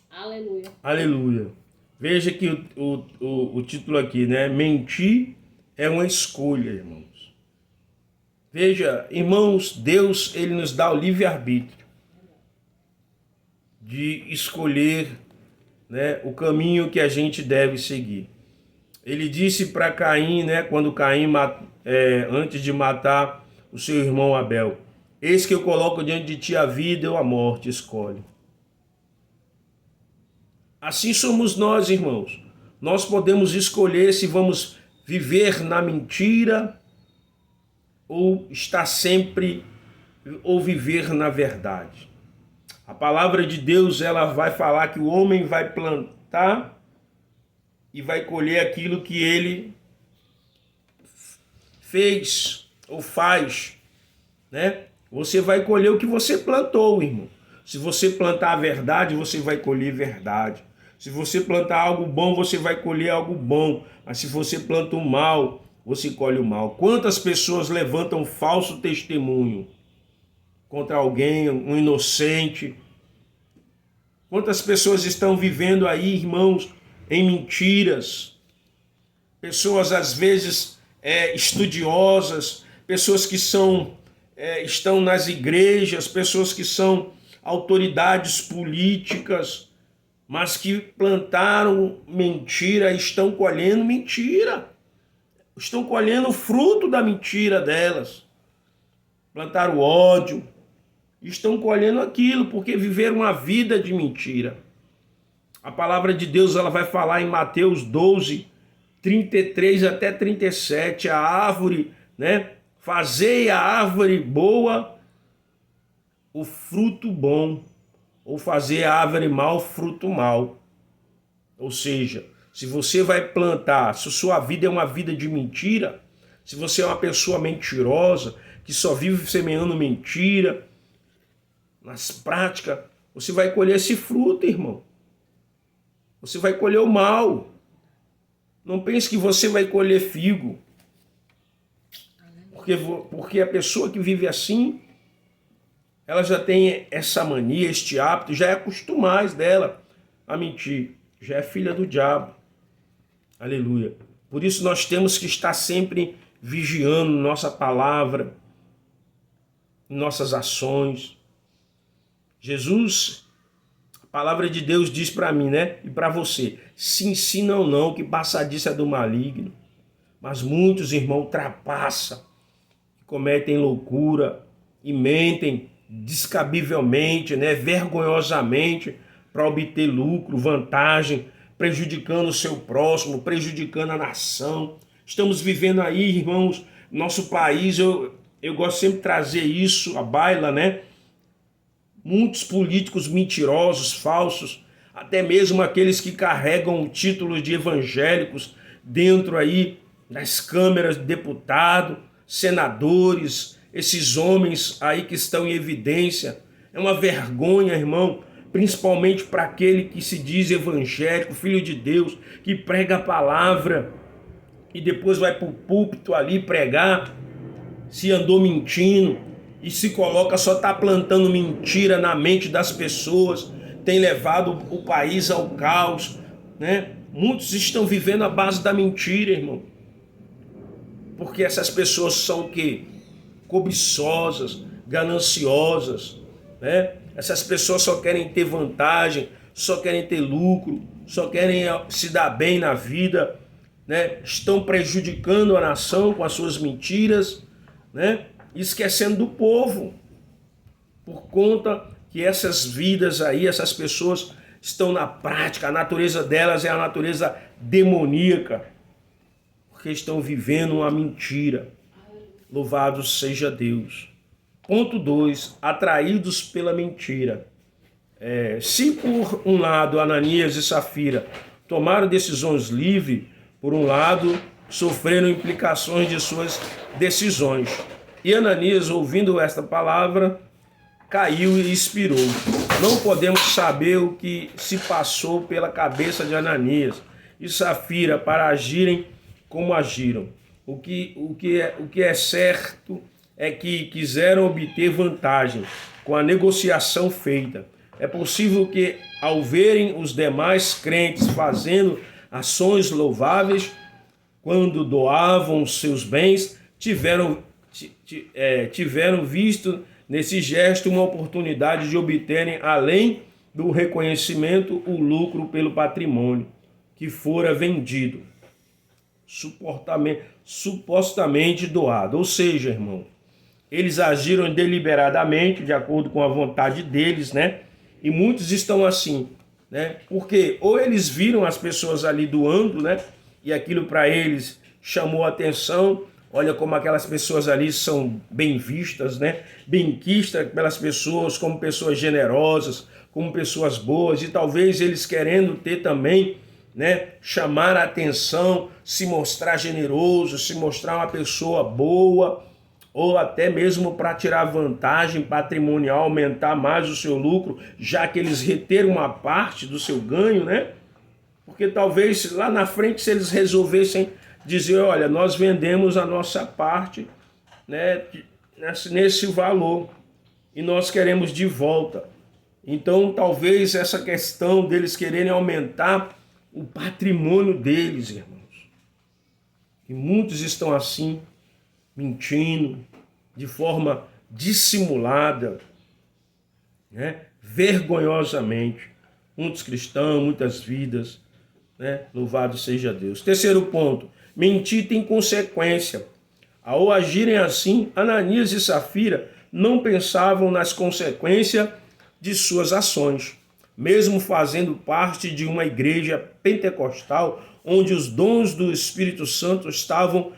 B: Aleluia.
A: Aleluia. Veja que o título aqui, né? Mentir é uma escolha, irmãos. Veja, irmãos, Deus, ele nos dá o livre-arbítrio de escolher, né, o caminho que a gente deve seguir. Ele disse para Caim, né, quando Caim, antes de matar o seu irmão Abel: eis que eu coloco diante de ti a vida ou a morte, escolhe. Assim somos nós, irmãos. Nós podemos escolher se vamos viver na mentira ou estar sempre, ou viver na verdade. A palavra de Deus, ela vai falar que o homem vai plantar e vai colher aquilo que ele fez ou faz, né? Você vai colher o que você plantou, irmão. Se você plantar a verdade, você vai colher verdade. Se você plantar algo bom, você vai colher algo bom. Mas se você planta o mal, você colhe o mal. Quantas pessoas levantam falso testemunho contra alguém, um inocente? Quantas pessoas estão vivendo aí, irmãos, em mentiras? Pessoas, às vezes, estudiosas, pessoas que são estão nas igrejas, pessoas que são autoridades políticas, mas que plantaram mentira, estão colhendo mentira. Estão colhendo o fruto da mentira delas. Plantaram ódio, estão colhendo aquilo, porque viveram uma vida de mentira. A palavra de Deus ela vai falar em Mateus 12, 33 até 37, a árvore, né? Fazei a árvore boa o fruto bom, ou fazer a árvore mal o fruto mal. Ou seja, se você vai plantar, se sua vida é uma vida de mentira, se você é uma pessoa mentirosa, que só vive semeando mentira, nas práticas, você vai colher esse fruto, irmão. Você vai colher o mal. Não pense que você vai colher figo. Porque a pessoa que vive assim, ela já tem essa mania, este hábito, já é acostumada dela a mentir. Já é filha do diabo. Aleluia. Por isso nós temos que estar sempre vigiando nossa palavra, nossas ações. Jesus, a palavra de Deus diz para mim, né? E para você, se ensinam não que passadiça é do maligno. Mas muitos irmãos ultrapassam, cometem loucura e mentem descabivelmente, né? Vergonhosamente, para obter lucro, vantagem, prejudicando o seu próximo, prejudicando a nação. Estamos vivendo aí, irmãos, nosso país, eu gosto sempre de trazer isso à baila, né? Muitos políticos mentirosos, falsos, até mesmo aqueles que carregam títulos de evangélicos dentro aí das câmeras de deputado, senadores, esses homens aí que estão em evidência. É uma vergonha, irmão, principalmente para aquele que se diz evangélico, filho de Deus, que prega a palavra e depois vai para o púlpito ali pregar, se andou mentindo e se coloca, só está plantando mentira na mente das pessoas, tem levado o país ao caos, né? Muitos estão vivendo à base da mentira, irmão. Porque essas pessoas são o quê? Cobiçosas, gananciosas, né? Essas pessoas só querem ter vantagem, só querem ter lucro, só querem se dar bem na vida, né? Estão prejudicando a nação com as suas mentiras, né? Esquecendo do povo, por conta que essas vidas aí, essas pessoas estão na prática, a natureza delas é a natureza demoníaca, porque estão vivendo uma mentira. Louvado seja Deus. Ponto 2, atraídos pela mentira. Se por um lado Ananias e Safira tomaram decisões livres, por um lado sofreram implicações de suas decisões. E Ananias, ouvindo esta palavra, caiu e expirou. Não podemos saber o que se passou pela cabeça de Ananias e Safira para agirem como agiram. O que é certo é que quiseram obter vantagem com a negociação feita. É possível que, ao verem os demais crentes fazendo ações louváveis, quando doavam seus bens, tiveram visto nesse gesto uma oportunidade de obterem, além do reconhecimento, o lucro pelo patrimônio que fora vendido, supostamente doado. Ou seja, irmão, eles agiram deliberadamente, de acordo com a vontade deles, né? E muitos estão assim, né? Porque ou eles viram as pessoas ali doando, né? E aquilo para eles chamou a atenção. Olha como aquelas pessoas ali são bem vistas, né? Bem quistas pelas pessoas, como pessoas generosas, como pessoas boas. E talvez eles querendo ter também, né? Chamar a atenção, se mostrar generoso, se mostrar uma pessoa boa, ou até mesmo para tirar vantagem patrimonial, aumentar mais o seu lucro, já que eles reteram uma parte do seu ganho, né? Porque talvez lá na frente, se eles resolvessem dizer, olha, nós vendemos a nossa parte, né, nesse valor e nós queremos de volta. Então, talvez essa questão deles quererem aumentar o patrimônio deles, irmãos. E muitos estão assim, mentindo, de forma dissimulada, né? Vergonhosamente. Muitos cristãos, muitas vidas, né? Louvado seja Deus. Terceiro ponto, mentir tem consequência. Ao agirem assim, Ananias e Safira não pensavam nas consequências de suas ações. Mesmo fazendo parte de uma igreja pentecostal, onde os dons do Espírito Santo estavam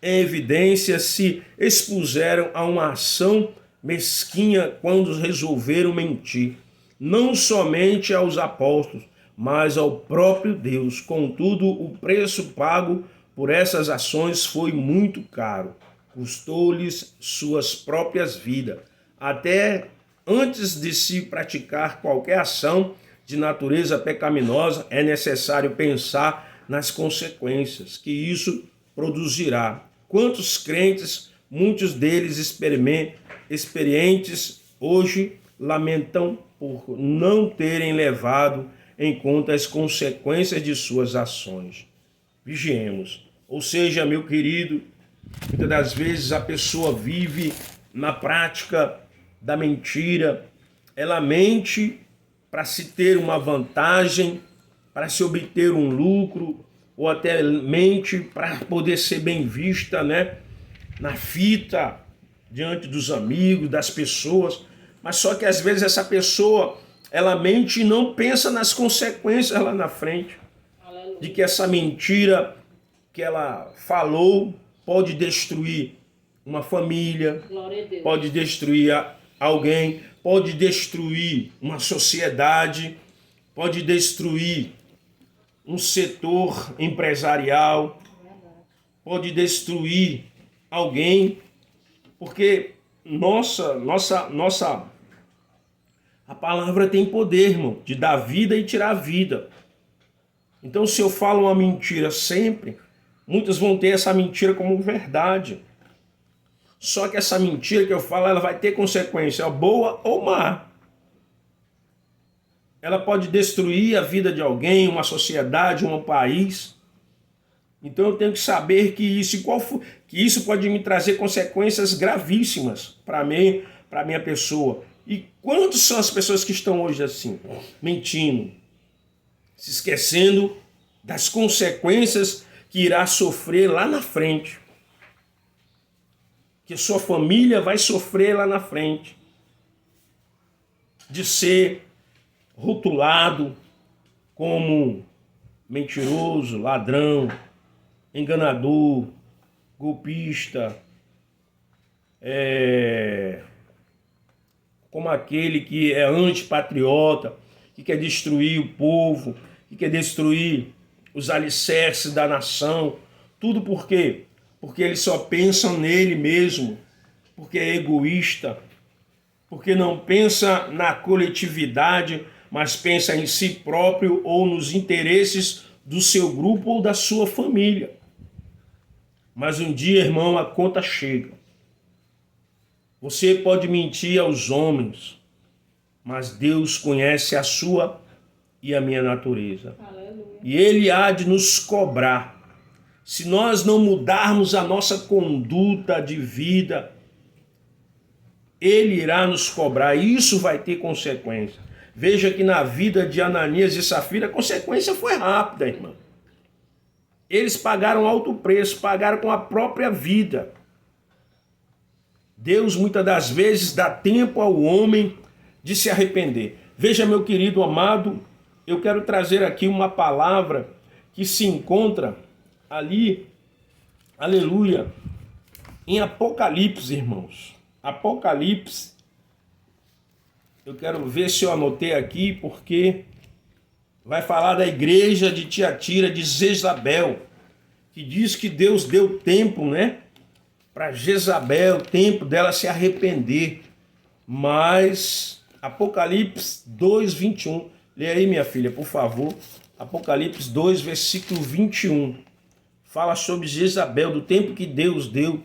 A: em evidência, se expuseram a uma ação mesquinha quando resolveram mentir. Não somente aos apóstolos, mas ao próprio Deus. Contudo, o preço pago por essas ações foi muito caro. Custou-lhes suas próprias vidas. Até antes de se praticar qualquer ação de natureza pecaminosa, é necessário pensar nas consequências que isso produzirá. Quantos crentes, muitos deles experientes, hoje lamentam por não terem levado em conta as consequências de suas ações. Vigiemos. Ou seja, meu querido, muitas das vezes a pessoa vive na prática da mentira. Ela mente para se ter uma vantagem, para se obter um lucro, ou até mente para poder ser bem vista, né? Na fita, diante dos amigos, das pessoas. Mas só que às vezes essa pessoa, ela mente e não pensa nas consequências lá na frente. Aleluia. De que essa mentira que ela falou pode destruir uma família, pode destruir alguém, pode destruir uma sociedade, pode destruir um setor empresarial, pode destruir alguém, porque a palavra tem poder, irmão, de dar vida e tirar a vida. Então, se eu falo uma mentira sempre, muitos vão ter essa mentira como verdade. Só que essa mentira que eu falo, ela vai ter consequência boa ou má. Ela pode destruir a vida de alguém, uma sociedade, um país. Então eu tenho que saber que isso pode me trazer consequências gravíssimas para mim, para minha pessoa. E quantas são as pessoas que estão hoje assim, mentindo, se esquecendo das consequências que irá sofrer lá na frente, que sua família vai sofrer lá na frente, de ser rotulado como mentiroso, ladrão, enganador, golpista, como aquele que é antipatriota, que quer destruir o povo, que quer destruir os alicerces da nação. Tudo por quê? Porque eles só pensam nele mesmo, porque é egoísta, porque não pensa na coletividade, mas pensa em si próprio ou nos interesses do seu grupo ou da sua família. Mas um dia, irmão, a conta chega. Você pode mentir aos homens, mas Deus conhece a sua e a minha natureza. Aleluia. E Ele há de nos cobrar. Se nós não mudarmos a nossa conduta de vida, Ele irá nos cobrar. E isso vai ter consequência. Veja que na vida de Ananias e Safira, a consequência foi rápida, irmão. Eles pagaram alto preço, pagaram com a própria vida. Deus, muitas das vezes, dá tempo ao homem de se arrepender. Veja, meu querido amado, eu quero trazer aqui uma palavra que se encontra ali, aleluia, em Apocalipse, irmãos. Apocalipse, eu quero ver se eu anotei aqui, porque vai falar da igreja de Tiatira, de Jezabel, que diz que Deus deu tempo, né, para Jezabel, tempo dela se arrepender. Mas Apocalipse 2, 21, lê aí, minha filha, por favor. Apocalipse 2, versículo 21. Fala sobre Jezabel, do tempo que Deus deu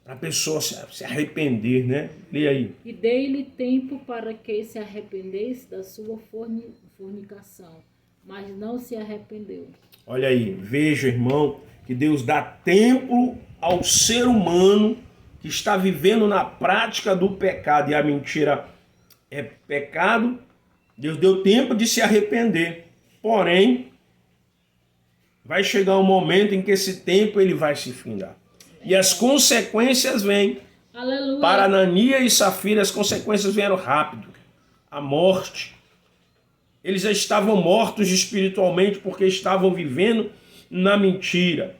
A: para a pessoa se arrepender, né? Lê aí.
B: E dei-lhe tempo para que se arrependesse da sua fornicação, mas não se arrependeu.
A: Olha aí, veja, irmão, que Deus dá tempo ao ser humano que está vivendo na prática do pecado e a mentira é pecado, Deus deu tempo de se arrepender. Porém, vai chegar um momento em que esse tempo ele vai se findar. E as consequências vêm.
B: Aleluia.
A: Para Ananias e Safira, as consequências vieram rápido. A morte. Eles já estavam mortos espiritualmente porque estavam vivendo na mentira.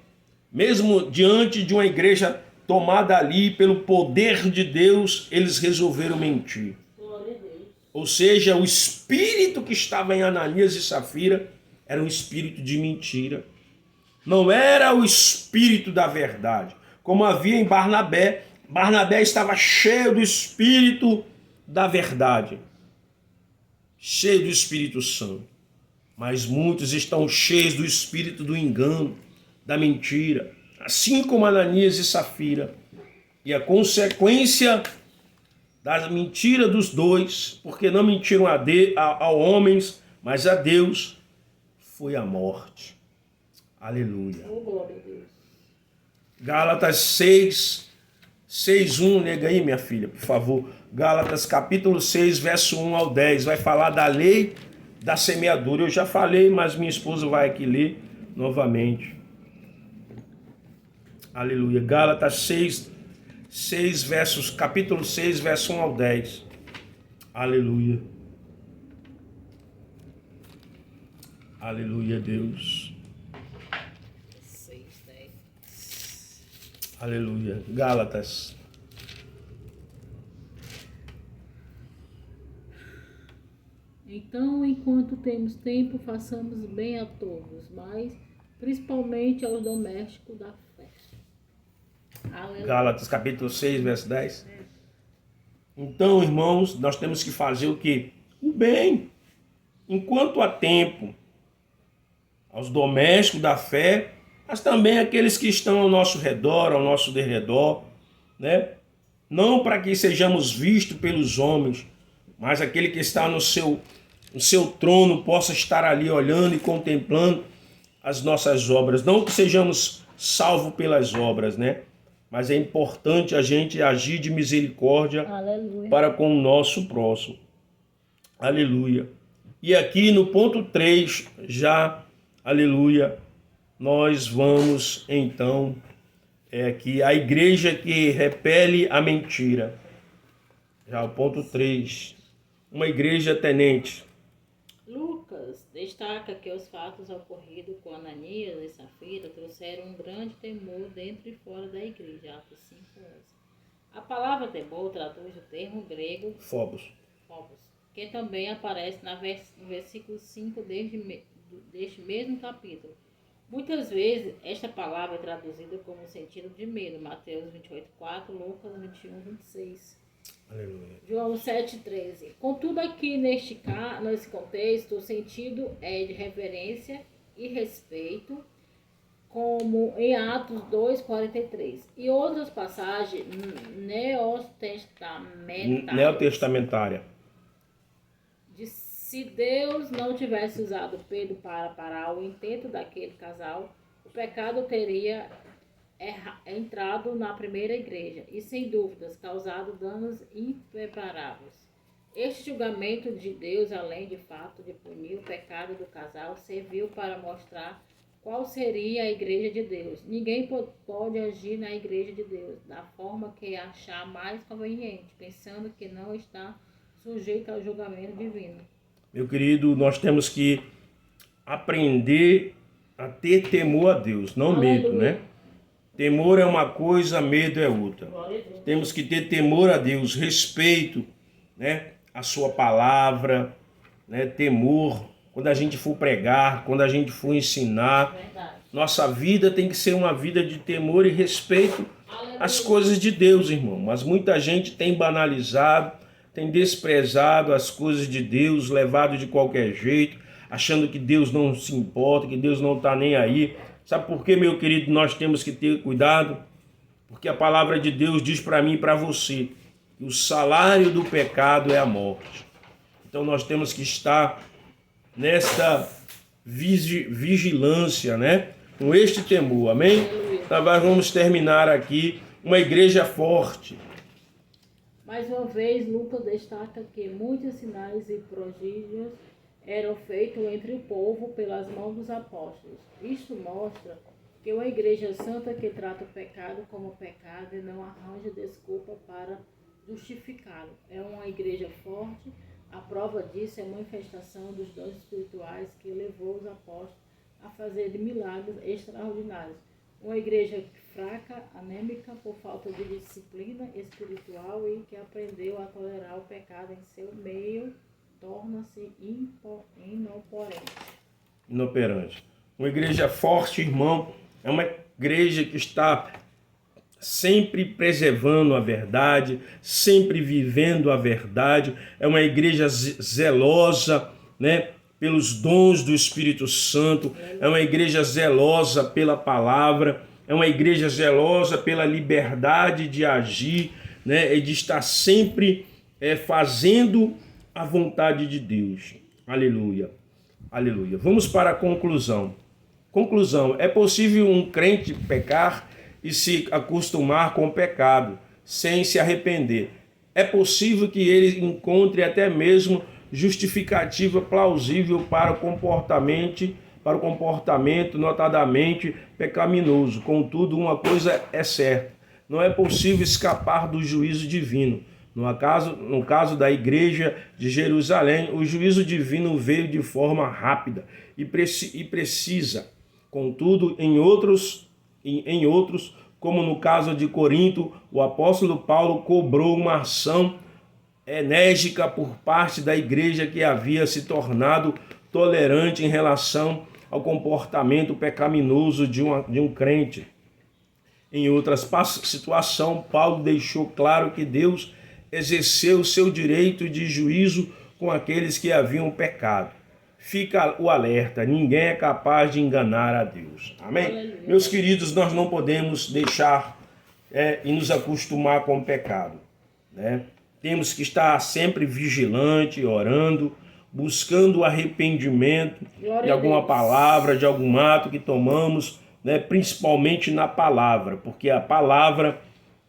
A: Mesmo diante de uma igreja tomada ali pelo poder de Deus, eles resolveram mentir.
B: Glória a Deus.
A: Ou seja, o espírito que estava em Ananias e Safira era um espírito de mentira. Não era o espírito da verdade. Como havia em Barnabé. Barnabé estava cheio do espírito da verdade. Cheio do Espírito Santo. Mas muitos estão cheios do espírito do engano, da mentira. Assim como Ananias e Safira. E a consequência da mentira dos dois, porque não mentiram a homens, mas a Deus, foi a morte. Aleluia.
B: Oh, glória a Deus.
A: Gálatas 6:1, nega aí, minha filha, por favor. Gálatas capítulo 6, verso 1 ao 10. Vai falar da lei da semeadura. Eu já falei, mas minha esposa vai aqui ler novamente. Aleluia. Gálatas 6 versos, capítulo 6, verso 1 ao 10. Aleluia. Aleluia, Deus.
B: 6, 10.
A: Aleluia. Gálatas.
B: Então, enquanto temos tempo, façamos bem a todos, mas principalmente aos domésticos da fé. Aleluia.
A: Gálatas capítulo 6, verso 10. Então, irmãos, nós temos que fazer o quê? O bem. Enquanto há tempo, aos domésticos da fé, mas também aqueles que estão ao nosso redor, ao nosso derredor, né? Não para que sejamos vistos pelos homens, mas aquele que está no seu trono possa estar ali olhando e contemplando as nossas obras. Não que sejamos salvos pelas obras, né? Mas é importante a gente agir de misericórdia.
B: Aleluia.
A: Para com o nosso próximo. Aleluia. E aqui no ponto 3, já, aleluia, nós vamos então, aqui, a igreja que repele a mentira. Já o ponto 3, uma igreja tenente.
B: Lucas destaca que os fatos ocorridos com Ananias e Safira trouxeram um grande temor dentro e fora da igreja. Atos 5:11. A palavra temor traduz o termo grego
A: Phobos.
B: que também aparece no versículo 5 deste mesmo capítulo. Muitas vezes esta palavra é traduzida como sentido de medo. Mateus 28:4, Lucas 21:26.
A: Aleluia.
B: João 7:13. Contudo, aqui nesse contexto, o sentido é de reverência e respeito, como em Atos 2:43. E outras passagens
A: Neotestamentária.
B: Se Deus não tivesse usado Pedro para parar o intento daquele casal, o pecado teria entrado na primeira igreja e, sem dúvidas, causado danos irreparáveis. Este julgamento de Deus, além de fato de punir o pecado do casal, serviu para mostrar qual seria a igreja de Deus. Ninguém pode agir na igreja de Deus da forma que achar mais conveniente, pensando que não está sujeito ao julgamento divino.
A: Meu querido, nós temos que aprender a ter temor a Deus, não medo, né? Temor é uma coisa, medo é outra. Temos que ter temor a Deus, respeito, né? A sua palavra, né? Temor. Quando a gente for pregar, quando a gente for ensinar,
B: Verdade.
A: nossa vida tem que ser uma vida de temor e respeito às coisas de Deus, irmão. Mas muita gente tem banalizado, tem desprezado as coisas de Deus, levado de qualquer jeito, achando que Deus não se importa, que Deus não está nem aí. Sabe por quê, meu querido, nós temos que ter cuidado? Porque a palavra de Deus diz para mim e para você que o salário do pecado é a morte. Então nós temos que estar nesta vigilância, né? Com este temor, amém? Então nós vamos terminar aqui uma igreja forte.
B: Mais uma vez, Lucas destaca que muitos sinais e prodígios eram feitos entre o povo pelas mãos dos apóstolos. Isto mostra que uma igreja santa que trata o pecado como pecado e não arranja desculpa para justificá-lo. É uma igreja forte. A prova disso é a manifestação dos dons espirituais que levou os apóstolos a fazer milagres extraordinários. Uma igreja fraca, anêmica, por falta de disciplina espiritual e que aprendeu a tolerar o pecado em seu meio, torna-se
A: inoperante. Uma igreja forte, irmão, é uma igreja que está sempre preservando a verdade, sempre vivendo a verdade. É uma igreja zelosa, né, pelos dons do Espírito Santo. É uma igreja zelosa pela palavra. É uma igreja zelosa pela liberdade de agir, né, e de estar sempre fazendo a vontade de Deus. Aleluia. Aleluia. Vamos para a conclusão. Conclusão. É possível um crente pecar e se acostumar com o pecado, sem se arrepender. É possível que ele encontre até mesmo justificativa plausível para o comportamento notadamente pecaminoso. Contudo, uma coisa é certa: não é possível escapar do juízo divino. No caso da igreja de Jerusalém, o juízo divino veio de forma rápida e precisa. Contudo, em outros, como no caso de Corinto, o apóstolo Paulo cobrou uma ação enérgica por parte da igreja que havia se tornado tolerante em relação ao comportamento pecaminoso de um crente. Em outras situações, Paulo deixou claro que Deus exerceu o seu direito de juízo com aqueles que haviam pecado. Fica o alerta: ninguém é capaz de enganar a Deus. Amém? Aleluia. Meus queridos, nós não podemos deixar e nos acostumar com o pecado, né? Temos que estar sempre vigilante, orando, buscando o arrependimento de alguma palavra, de algum ato que tomamos, né? Principalmente na palavra, porque a palavra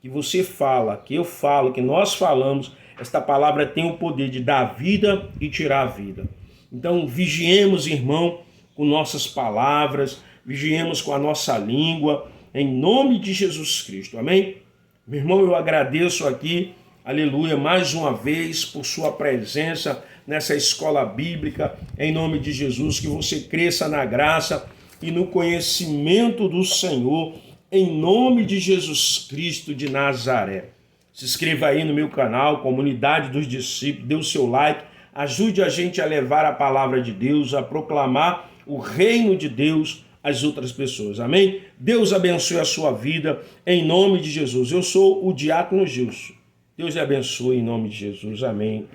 A: que você fala, que eu falo, que nós falamos, esta palavra tem o poder de dar vida e tirar a vida. Então, vigiemos, irmão, com nossas palavras, vigiemos com a nossa língua, em nome de Jesus Cristo. Amém? Meu irmão, eu agradeço aqui, aleluia, mais uma vez por sua presença nessa escola bíblica, em nome de Jesus, que você cresça na graça e no conhecimento do Senhor, em nome de Jesus Cristo de Nazaré. Se inscreva aí no meu canal, Comunidade dos Discípulos, dê o seu like, ajude a gente a levar a palavra de Deus, a proclamar o reino de Deus às outras pessoas. Amém? Deus abençoe a sua vida, em nome de Jesus. Eu sou o Diácono Gilson. Deus lhe abençoe em nome de Jesus. Amém.